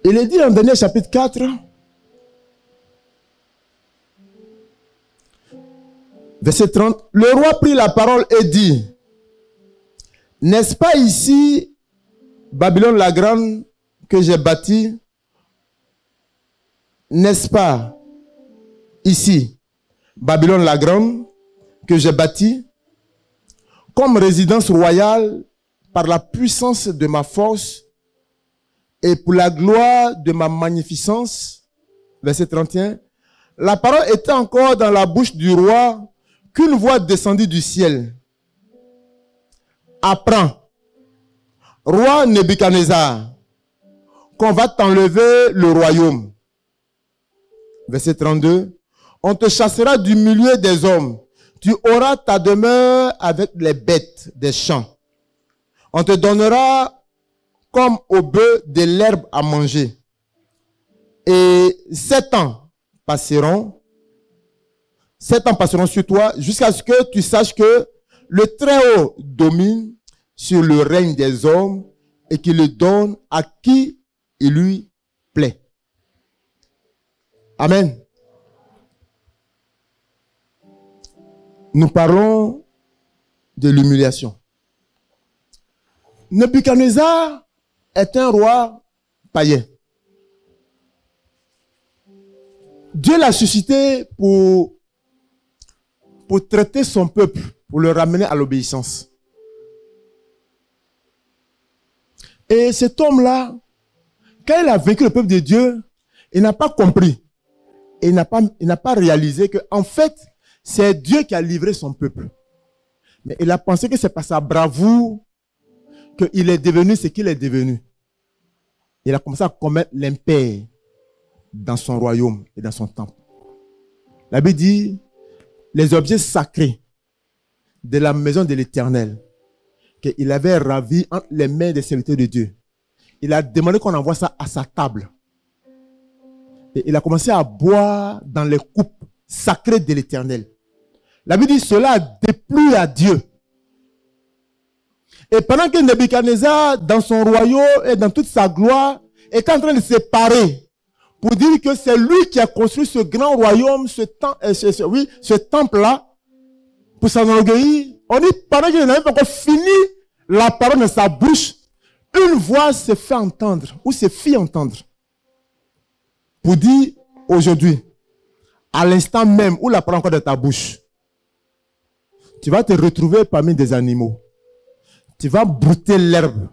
Il est dit en Daniel chapitre 4, verset 30, le roi prit la parole et dit, n'est-ce pas ici Babylone la grande que j'ai bâtie? N'est-ce pas ici Babylone la grande que j'ai bâtie comme résidence royale par la puissance de ma force et pour la gloire de ma magnificence? Verset 31. La parole était encore dans la bouche du roi qu'une voix descendit du ciel. Apprends, roi Nebuchadnezzar, qu'on va t'enlever le royaume. Verset 32. On te chassera du milieu des hommes. Tu auras ta demeure avec les bêtes des champs. On te donnera comme au bœuf de l'herbe à manger. Et 7 ans passeront sur toi jusqu'à ce que tu saches que le Très-Haut domine sur le règne des hommes et qu'il le donne à qui il lui plaît. Amen. Nous parlons de l'humiliation. Nebuchadnezzar est un roi païen. Dieu l'a suscité pour traiter son peuple, pour le ramener à l'obéissance. Et cet homme-là, quand il a vaincu le peuple de Dieu, il n'a pas compris. Et il n'a pas réalisé que, en fait, c'est Dieu qui a livré son peuple. Mais il a pensé que c'est par sa bravoure qu'il est devenu ce qu'il est devenu. Il a commencé à commettre l'impair dans son royaume et dans son temple. La Bible dit, les objets sacrés de la maison de l'Éternel, qu'il avait ravi entre les mains des serviteurs de Dieu. Il a demandé qu'on envoie ça à sa table. Et il a commencé à boire dans les coupes sacrées de l'Éternel. La Bible dit, cela a déplu à Dieu. Et pendant que Nebuchadnezzar, dans son royaume et dans toute sa gloire, est en train de se parer pour dire que c'est lui qui a construit ce grand royaume, ce temple-là, pour s'enorgueillir, on dit, pendant qu'il n'avait pas encore fini la parole de sa bouche, une voix se fait entendre, ou se fit entendre, pour dire, aujourd'hui, à l'instant même où la parole est encore de ta bouche, tu vas te retrouver parmi des animaux. Tu vas brouter l'herbe.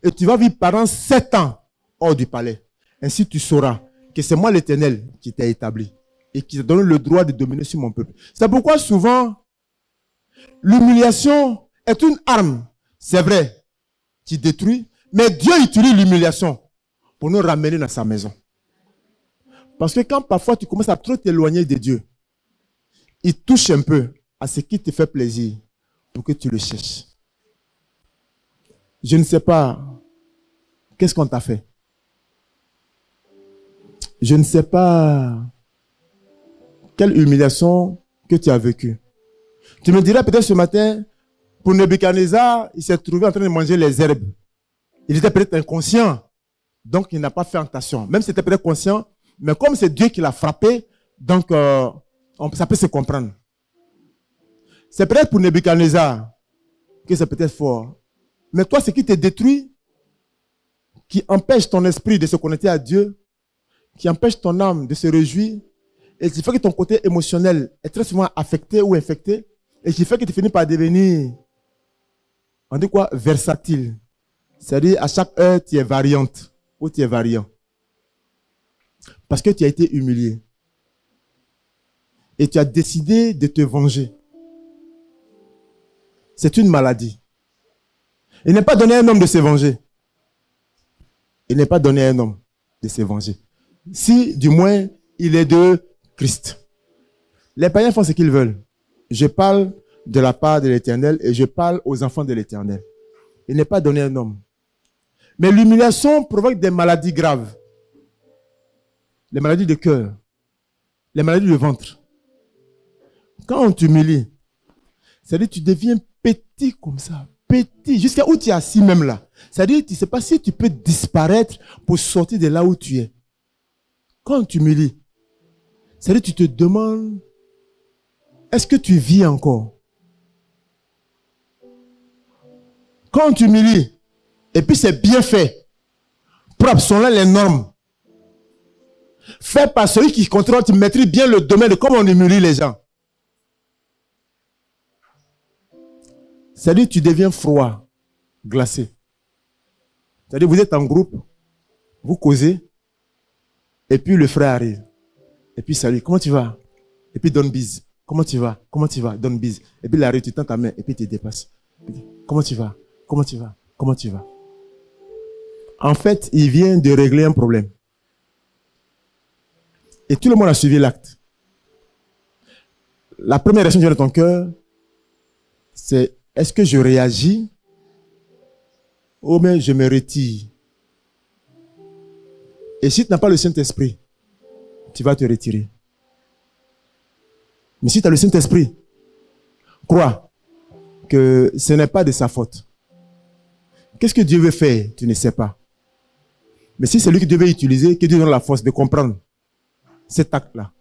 Et tu vas vivre pendant 7 ans hors du palais. Ainsi tu sauras que c'est moi l'Éternel qui t'ai établi et qui t'a donné le droit de dominer sur mon peuple. C'est pourquoi souvent, l'humiliation est une arme, c'est vrai, qui détruit, mais Dieu utilise l'humiliation pour nous ramener dans sa maison. Parce que quand parfois tu commences à trop t'éloigner de Dieu, il touche un peu à ce qui te fait plaisir pour que tu le cherches. Je ne sais pas qu'est-ce qu'on t'a fait. Je ne sais pas quelle humiliation que tu as vécue. Tu me dirais peut-être ce matin, pour Nebuchadnezzar, il s'est trouvé en train de manger les herbes. Il était peut-être inconscient, donc il n'a pas fait attention. Même s'il était peut-être conscient, mais comme c'est Dieu qui l'a frappé, donc ça peut se comprendre. C'est peut-être pour Nebuchadnezzar que c'est peut-être fort. Mais toi, ce qui te détruit, qui empêche ton esprit de se connecter à Dieu, qui empêche ton âme de se réjouir, et qui fait que ton côté émotionnel est très souvent affecté ou infecté, et qui fait que tu finis par devenir, on dit quoi, versatile. C'est-à-dire, à chaque heure, tu es variante, ou tu es variant. Parce que tu as été humilié. Et tu as décidé de te venger. C'est une maladie. Il n'est pas donné à un homme de se venger. Il n'est pas donné à un homme de se venger. Si, du moins, il est de Christ. Les païens font ce qu'ils veulent. Je parle de la part de l'Éternel et je parle aux enfants de l'Éternel. Il n'est pas donné à un homme. Mais l'humiliation provoque des maladies graves. Les maladies de cœur. Les maladies de ventre. Quand on t'humilie, c'est-à-dire que tu deviens petit comme ça. Petit, jusqu'à où tu es assis même là. C'est-à-dire, tu ne sais pas si tu peux disparaître pour sortir de là où tu es. Quand tu m'humilis, c'est-à-dire tu te demandes, est-ce que tu vis encore? Quand tu m'humilies, et puis c'est bien fait, propre, sont là les normes. Fait par celui qui contrôle, tu maîtrises bien le domaine de comment on humilie les gens. C'est-à-dire tu deviens froid, glacé. C'est-à-dire vous êtes en groupe, vous causez, et puis le frère arrive. Et puis salut, comment tu vas? Et puis donne bise. Comment tu vas? Comment tu vas? Donne bise. Et puis il arrive, tu tends ta main, et puis tu te dépasses. Comment tu vas? Comment tu vas? Comment tu vas? En fait, il vient de régler un problème. Et tout le monde a suivi l'acte. La première réaction qui vient de ton cœur, c'est: est-ce que je réagis ou bien je me retire? Et si tu n'as pas le Saint-Esprit, tu vas te retirer. Mais si tu as le Saint-Esprit, crois que ce n'est pas de sa faute. Qu'est-ce que Dieu veut faire? Tu ne sais pas. Mais si c'est lui que Dieu veut utiliser, que Dieu donne la force de comprendre cet acte-là.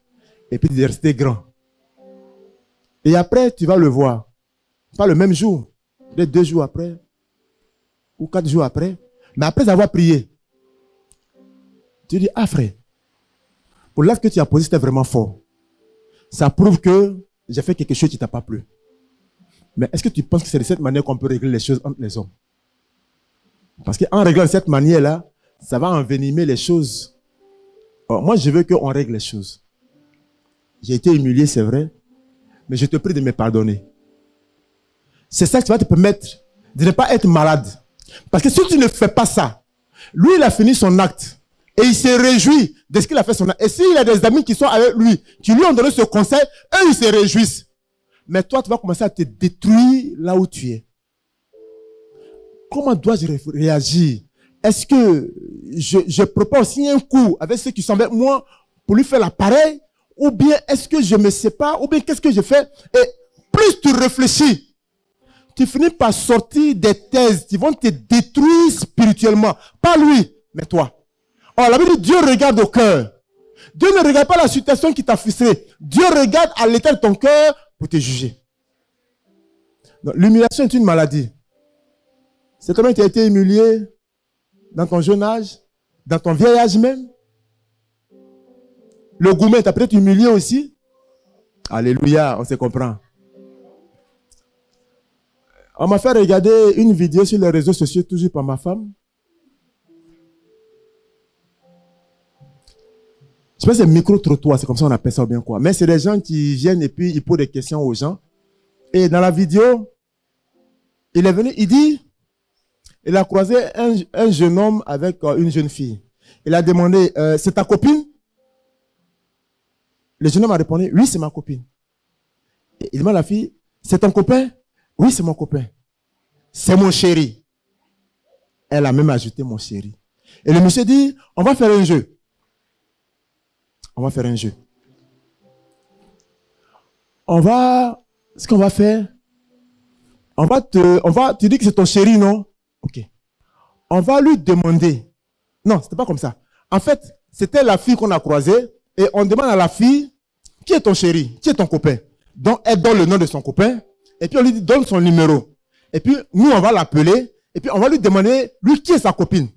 Et puis de rester grand. Et après, tu vas le voir. Pas le même jour. Les 2 jours après. ou 4 jours après. Mais après avoir prié, tu dis, ah frère, pour l'acte que tu as posé, c'était vraiment fort. Ça prouve que j'ai fait quelque chose qui ne t'a pas plu. Mais est-ce que tu penses que c'est de cette manière qu'on peut régler les choses entre les hommes? Parce qu'en réglant de cette manière-là, ça va envenimer les choses. Alors, moi, je veux qu'on règle les choses. J'ai été humilié, c'est vrai, mais je te prie de me pardonner. C'est ça qui va te permettre de ne pas être malade. Parce que si tu ne fais pas ça, lui, il a fini son acte et il se réjouit de ce qu'il a fait son acte. Et s'il a des amis qui sont avec lui, qui lui ont donné ce conseil, eux, ils se réjouissent. Mais toi, tu vas commencer à te détruire là où tu es. Comment dois-je réagir? Est-ce que je prépare aussi un coup avec ceux qui sont avec moi pour lui faire l'appareil? Ou bien est-ce que je me sépare? Ou bien qu'est-ce que je fais? Et plus tu réfléchis, tu finis par sortir des thèses qui vont te détruire spirituellement. Pas lui, mais toi. Alors, la Bible dit, Dieu regarde au cœur. Dieu ne regarde pas la situation qui t'a frustré. Dieu regarde à l'état de ton cœur pour te juger. L'humiliation est une maladie. C'est toi-même qui as été humilié dans ton jeune âge, dans ton vieil âge même. Le gourmet t'a peut-être humilié aussi. Alléluia, on se comprend. On m'a fait regarder une vidéo sur les réseaux sociaux, toujours par ma femme. Je sais pas si c'est micro-trottoir, c'est comme ça on appelle ça ou bien quoi. Mais c'est des gens qui viennent et puis ils posent des questions aux gens. Et dans la vidéo, il est venu, il dit, il a croisé un jeune homme avec une jeune fille. Il a demandé, c'est ta copine? Le jeune homme a répondu, oui, c'est ma copine. Et il demande à la fille, c'est ton copain? Oui, c'est mon copain. C'est mon chéri. Elle a même ajouté mon chéri. Et le monsieur dit, on va faire un jeu. On va faire un jeu. Ce qu'on va faire, tu dis que c'est ton chéri, non? Ok. On va lui demander. Non, c'était pas comme ça. En fait, c'était la fille qu'on a croisée et on demande à la fille, qui est ton chéri? Qui est ton copain? Donc, elle donne le nom de son copain et puis on lui dit, donne son numéro. Et puis, nous, on va l'appeler et puis on va lui demander, lui, qui est sa copine?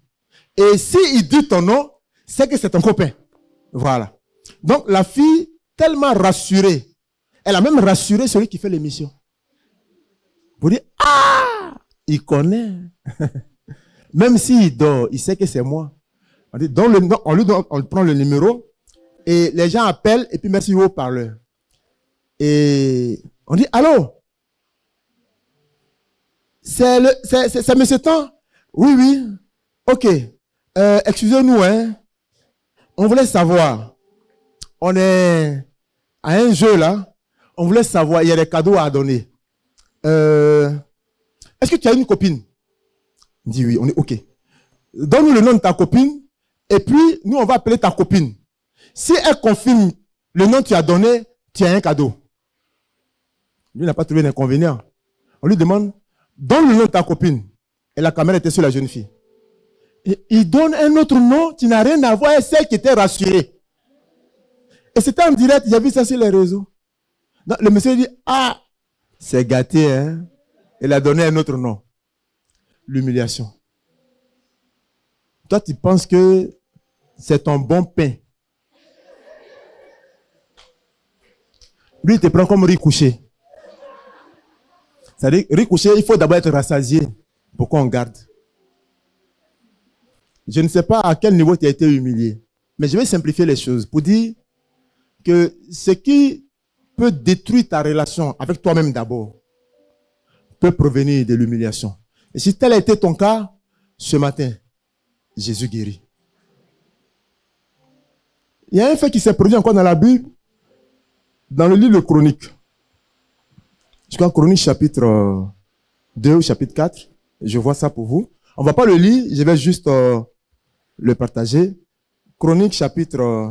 Et s'il dit ton nom, c'est que c'est ton copain. Voilà. Donc, la fille, tellement rassurée, elle a même rassuré celui qui fait l'émission. Vous dites, ah, il connaît. Même s'il dort, il sait que c'est moi. On dit, on prend le numéro et les gens appellent et puis merci au haut-parleur. Et on dit, allô? C'est monsieur Tan? Oui, oui. Ok. Excusez-nous, hein. On voulait savoir. On est à un jeu là. On voulait savoir, il y a des cadeaux à donner. Est-ce que tu as une copine? Il dit oui, on est ok. Donne-nous le nom de ta copine et puis nous on va appeler ta copine. Si elle confirme le nom que tu as donné, tu as un cadeau. Lui n'a pas trouvé d'inconvénient. On lui demande, donne le nom de ta copine. Et la caméra était sur la jeune fille. Et il donne un autre nom qui n'a rien à voir avec celle qui était rassurée. Et c'était en direct, j'ai vu ça sur les réseaux. Donc, le monsieur dit, ah, c'est gâté, hein. Il a donné un autre nom. L'humiliation. Toi, tu penses que c'est ton bon pain. Lui, il te prend comme riz couché. C'est-à-dire, riz couché, il faut d'abord être rassasié pour qu'on garde. Je ne sais pas à quel niveau tu as été humilié, mais je vais simplifier les choses pour dire que ce qui peut détruire ta relation avec toi-même d'abord peut provenir de l'humiliation. Et si tel a été ton cas, ce matin, Jésus guérit. Il y a un fait qui s'est produit encore dans la Bible, dans le livre de Chroniques. Je crois Chroniques chapitre 2 ou chapitre 4. Je vois ça pour vous. On ne va pas le lire, je vais juste le partager. Chroniques chapitre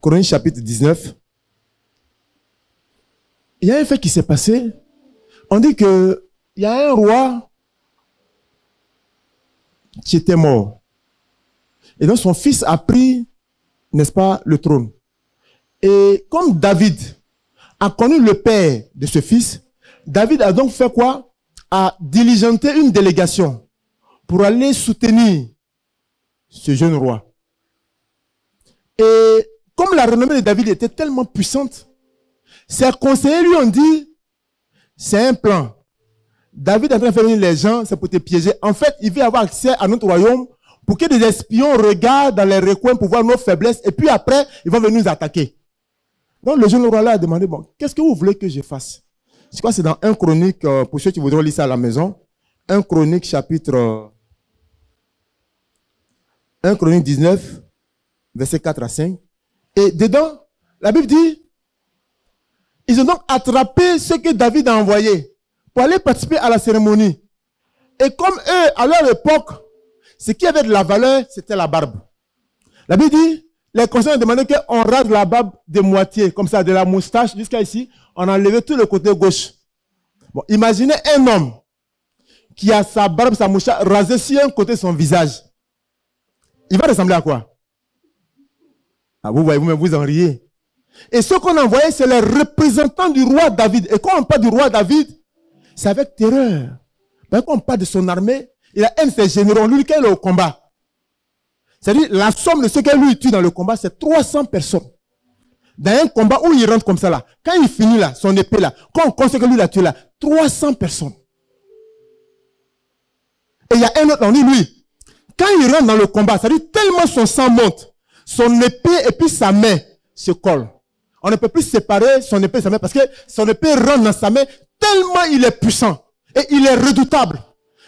19. Il y a un fait qui s'est passé. On dit que il y a un roi qui était mort. Et donc son fils a pris, n'est-ce pas, le trône. Et comme David a connu le père de ce fils, David a donc fait quoi? a diligenté une délégation pour aller soutenir ce jeune roi. Et comme la renommée de David était tellement puissante, ses conseillers lui ont dit, c'est un plan. David est en train de faire venir les gens, c'est pour te piéger. En fait, il veut avoir accès à notre royaume pour que des espions regardent dans les recoins pour voir nos faiblesses et puis après, ils vont venir nous attaquer. Donc le jeune roi là a demandé, bon, qu'est-ce que vous voulez que je fasse? Je crois que c'est dans 1 Chronique, pour ceux qui voudront lire ça à la maison, 1 Chronique chapitre 1 Chronique 19, versets 4 à 5. Et dedans, la Bible dit, ils ont donc attrapé ce que David a envoyé pour aller participer à la cérémonie. Et comme eux, à leur époque, ce qui avait de la valeur, c'était la barbe. La Bible dit, les conseillers ont demandé qu'on rase la barbe de moitié, comme ça, de la moustache jusqu'à ici, on a enlevé tout le côté gauche. Bon, imaginez un homme qui a sa barbe, sa moustache rasée sur un côté de son visage. Il va ressembler à quoi? Ah, vous voyez, vous-même, vous en riez. Et ce qu'on a envoyé, c'est les représentants du roi David. Et quand on parle du roi David, c'est avec terreur. Quand on parle de son armée, il a un de ses généraux, lui, qui est au combat. C'est-à-dire, la somme de ce que lui tue dans le combat, c'est 300 personnes. Dans un combat où il rentre comme ça là, quand il finit là, son épée là, quand on constate que lui l'a tué là, 300 personnes. Et il y a un autre, on dit lui, quand il rentre dans le combat, c'est-à-dire tellement son sang monte, son épée et puis sa main se collent. On ne peut plus séparer son épée et sa main parce que son épée rentre dans sa main tellement il est puissant et il est redoutable.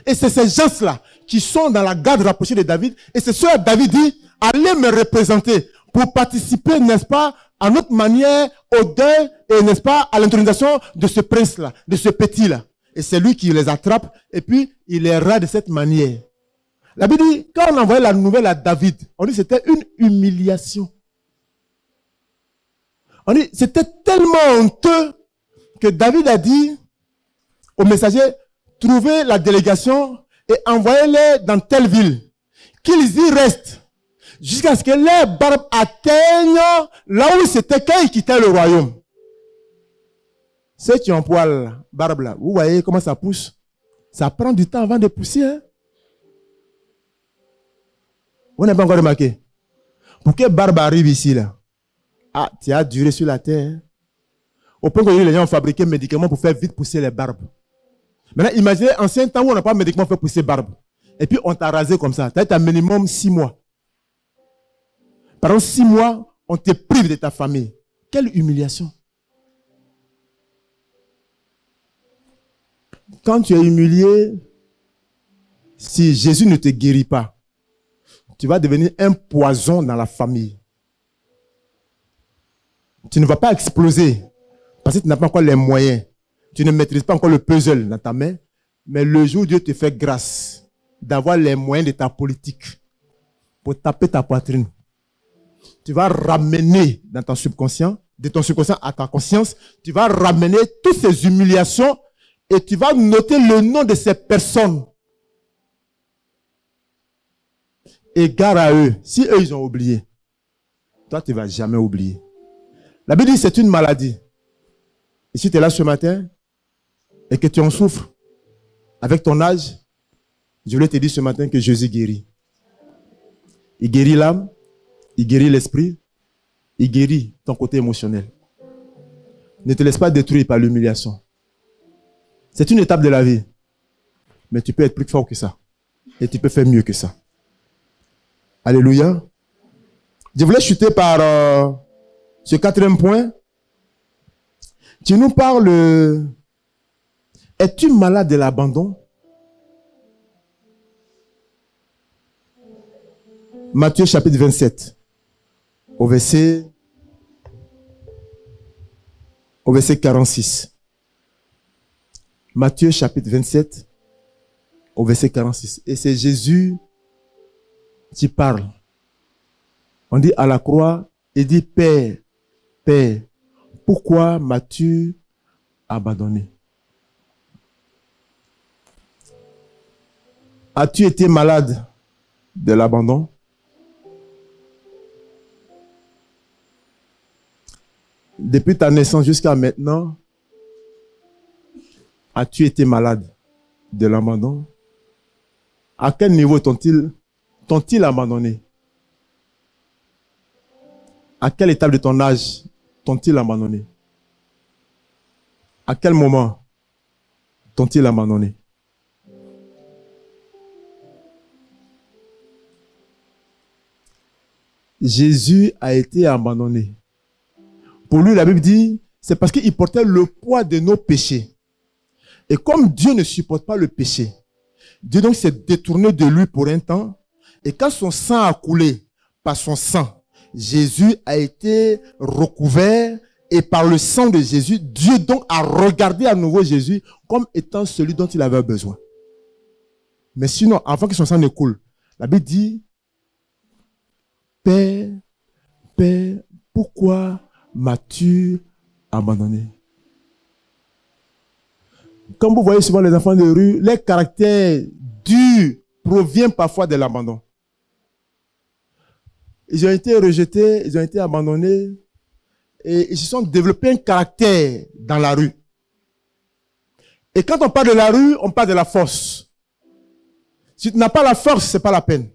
Et c'est ces gens-là qui sont dans la garde rapprochée de David. Et c'est ceux à David dit, allez me représenter pour participer, n'est-ce pas, à notre manière au deuil et, n'est-ce pas, à l'intronisation de ce prince-là, de ce petit-là. Et c'est lui qui les attrape et puis il les rend de cette manière. La Bible dit, quand on envoyait la nouvelle à David, on dit que c'était une humiliation. On dit, c'était tellement honteux que David a dit au messager, trouvez la délégation et envoyez-les dans telle ville. Qu'ils y restent jusqu'à ce que les barbes atteignent là où c'était quand ils quittaient le royaume. Ceux qui ont poil, barbe là, vous voyez comment ça pousse? Ça prend du temps avant de pousser. Hein? Vous n'avez pas encore remarqué? Pour que barbe arrive ici là? Ah, tu as duré sur la terre. Hein? Au point que les gens ont fabriqué des médicaments pour faire vite pousser les barbes. Maintenant, imaginez, ancien temps où on n'a pas de médicaments pour faire pousser barbe. Et puis on t'a rasé comme ça. Tu as minimum 6 mois. Pendant 6 mois, on te prive de ta famille. Quelle humiliation. Quand tu es humilié, si Jésus ne te guérit pas, tu vas devenir un poison dans la famille. Tu ne vas pas exploser parce que tu n'as pas encore les moyens. Tu ne maîtrises pas encore le puzzle dans ta main. Mais le jour où Dieu te fait grâce d'avoir les moyens de ta politique pour taper ta poitrine, tu vas ramener dans ton subconscient, de ton subconscient à ta conscience, tu vas ramener toutes ces humiliations et tu vas noter le nom de ces personnes. Et gare à eux, si eux ils ont oublié, toi tu ne vas jamais oublier. La Bible dit c'est une maladie. Et si tu es là ce matin et que tu en souffres avec ton âge, je voulais te dire ce matin que Jésus guérit. Il guérit l'âme, il guérit l'esprit, il guérit ton côté émotionnel. Ne te laisse pas détruire par l'humiliation. C'est une étape de la vie. Mais tu peux être plus fort que ça. Et tu peux faire mieux que ça. Alléluia. Je voulais chuter par ce 4e point. Tu nous parles. Es-tu malade de l'abandon? Matthieu chapitre 27. Au verset 46. Matthieu chapitre 27, au verset 46. Et c'est Jésus qui parle. On dit à la croix, il dit, Père, Père, pourquoi m'as-tu abandonné? As-tu été malade de l'abandon? Depuis ta naissance jusqu'à maintenant, as-tu été malade de l'abandon? À quel niveau t'ont-ils abandonné? À quelle étape de ton âge t'ont-ils abandonné? À quel moment t'ont-ils abandonné? Jésus a été abandonné. Pour lui, la Bible dit, c'est parce qu'il portait le poids de nos péchés. Et comme Dieu ne supporte pas le péché, Dieu donc s'est détourné de lui pour un temps. Et quand son sang a coulé, par son sang, Jésus a été recouvert. Et par le sang de Jésus, Dieu donc a regardé à nouveau Jésus comme étant celui dont il avait besoin. Mais sinon, avant que son sang ne coule, la Bible dit, Père, Père, pourquoi m'as-tu abandonné? Comme vous voyez souvent les enfants de rue, leur caractère dur provient parfois de l'abandon. Ils ont été rejetés, ils ont été abandonnés et ils se sont développés un caractère dans la rue. Et quand on parle de la rue, on parle de la force. Si tu n'as pas la force, ce n'est pas la peine.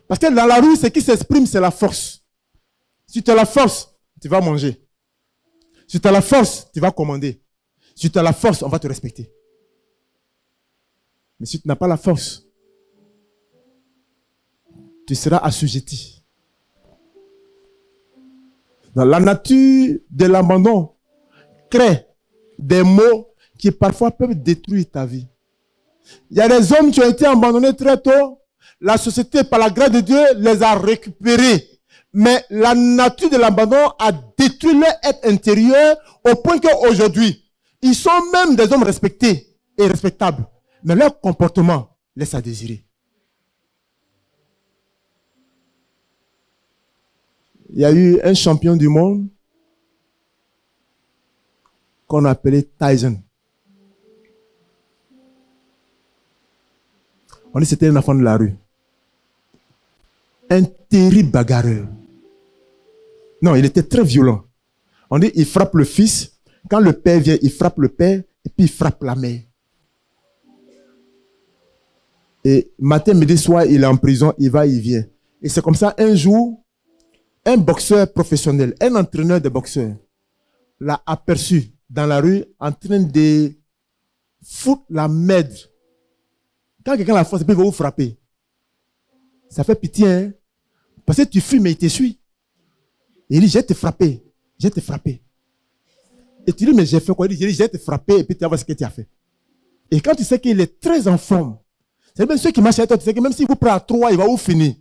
Parce que dans la rue, ce qui s'exprime, c'est la force. Si tu as la force, tu vas manger. Si tu as la force, tu vas commander. Si tu as la force, on va te respecter. Mais si tu n'as pas la force, tu seras assujetti. Dans la nature de l'abandon, crée des maux qui parfois peuvent détruire ta vie. Il y a des hommes qui ont été abandonnés très tôt. La société, par la grâce de Dieu, les a récupérés. Mais la nature de l'abandon a détruit leur être intérieur au point qu'aujourd'hui, ils sont même des hommes respectés et respectables. Mais leur comportement laisse à désirer. Il y a eu un champion du monde qu'on appelait Tyson. On dit que c'était un enfant de la rue. Un terrible bagarreur. Non, il était très violent. On dit il frappe le fils. Quand le père vient, il frappe le père et puis il frappe la mère. Et matin, midi, soir, il est en prison, il va, il vient. Et c'est comme ça, un jour, un boxeur professionnel, un entraîneur de boxeurs, l'a aperçu dans la rue en train de foutre la merde. Quand quelqu'un la force, il va vous frapper. Ça fait pitié, hein? Parce que tu fumes et il te suit. Et il dit, je vais te frapper. Je vais te frapper. Et tu dis, mais j'ai fait quoi? Il dit, je vais te frapper et puis tu vas voir ce que tu as fait. Et quand tu sais qu'il est très en forme, c'est même ceux qui marchent avec toi, tu sais que même s'il vous prend à 3, il va vous finir.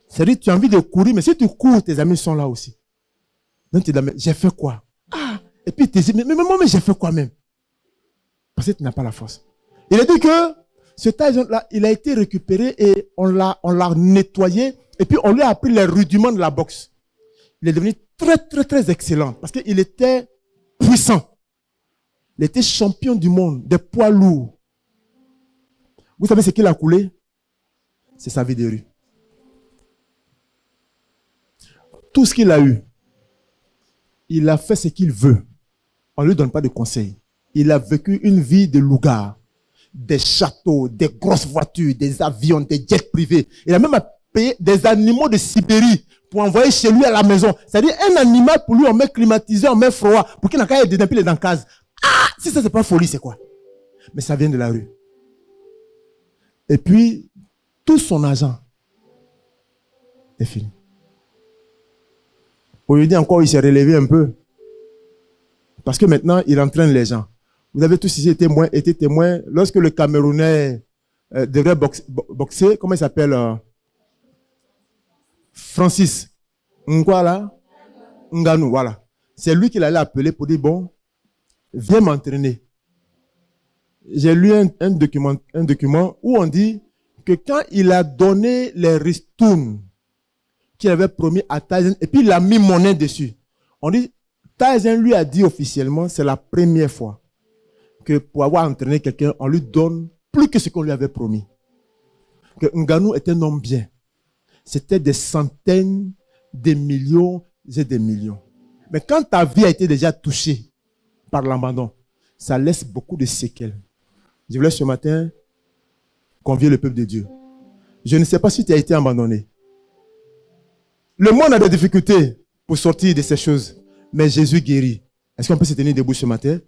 C'est-à-dire, tu as envie de courir, mais si tu cours, tes amis sont là aussi. Donc tu dis, mais j'ai fait quoi? Ah! Et puis tu dis, mais moi, j'ai fait quoi même? Parce que tu n'as pas la force. Il a dit que ce Tyson-là, il a été récupéré et on l'a nettoyé et puis on lui a appris les rudiments de la boxe. Il est devenu très, très, très excellent parce qu'il était puissant. Il était champion du monde des poids lourds. Vous savez ce qu'il a coulé? C'est sa vie de rue. Tout ce qu'il a eu, il a fait ce qu'il veut. On ne lui donne pas de conseils. Il a vécu une vie de lougar. Des châteaux, des grosses voitures, des avions, des jets privés. Il a même payé des animaux de Sibérie pour envoyer chez lui à la maison. C'est-à-dire un animal pour lui, on met climatisé, on met froid, pour qu'il n'a qu'à être dedans, puis il est dans la case. Ah, si ça c'est pas folie, c'est quoi? Mais ça vient de la rue. Et puis, tout son argent est fini. Aujourd'hui encore, il s'est relevé un peu. Parce que maintenant, il entraîne les gens. Vous avez tous ici été témoins lorsque le Camerounais devrait boxer. Comment il s'appelle? Francis Ngannou, voilà. C'est lui qui l'allait appeler pour dire, bon, viens m'entraîner. J'ai lu un document où on dit que quand il a donné les ristournes qu'il avait promis à Tyson, et puis il a mis monnaie dessus, on dit, Tyson lui a dit officiellement, c'est la première fois que pour avoir entraîné quelqu'un, on lui donne plus que ce qu'on lui avait promis. Que Ngannou est un homme bien. C'était des centaines, des millions et des millions. Mais quand ta vie a été déjà touchée par l'abandon, ça laisse beaucoup de séquelles. Je voulais ce matin convier le peuple de Dieu. Je ne sais pas si tu as été abandonné. Le monde a des difficultés pour sortir de ces choses. Mais Jésus guérit. Est-ce qu'on peut se tenir debout ce matin?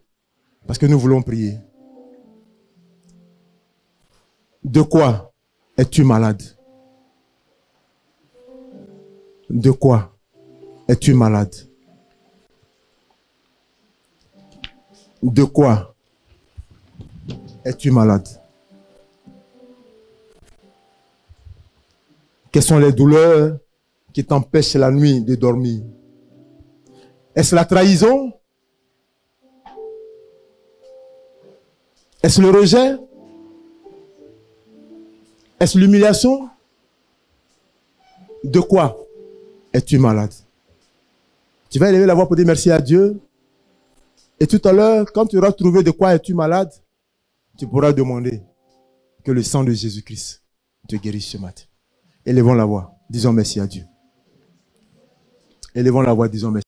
Parce que nous voulons prier. De quoi es-tu malade? De quoi es-tu malade? De quoi es-tu malade? Quelles sont les douleurs qui t'empêchent la nuit de dormir? Est-ce la trahison? Est-ce le rejet? Est-ce l'humiliation? De quoi es-tu malade? Tu vas élever la voix pour dire merci à Dieu. Et tout à l'heure, quand tu auras trouvé de quoi es-tu malade, tu pourras demander que le sang de Jésus-Christ te guérisse ce matin. Élevons la voix, disons merci à Dieu. Élevons la voix, disons merci.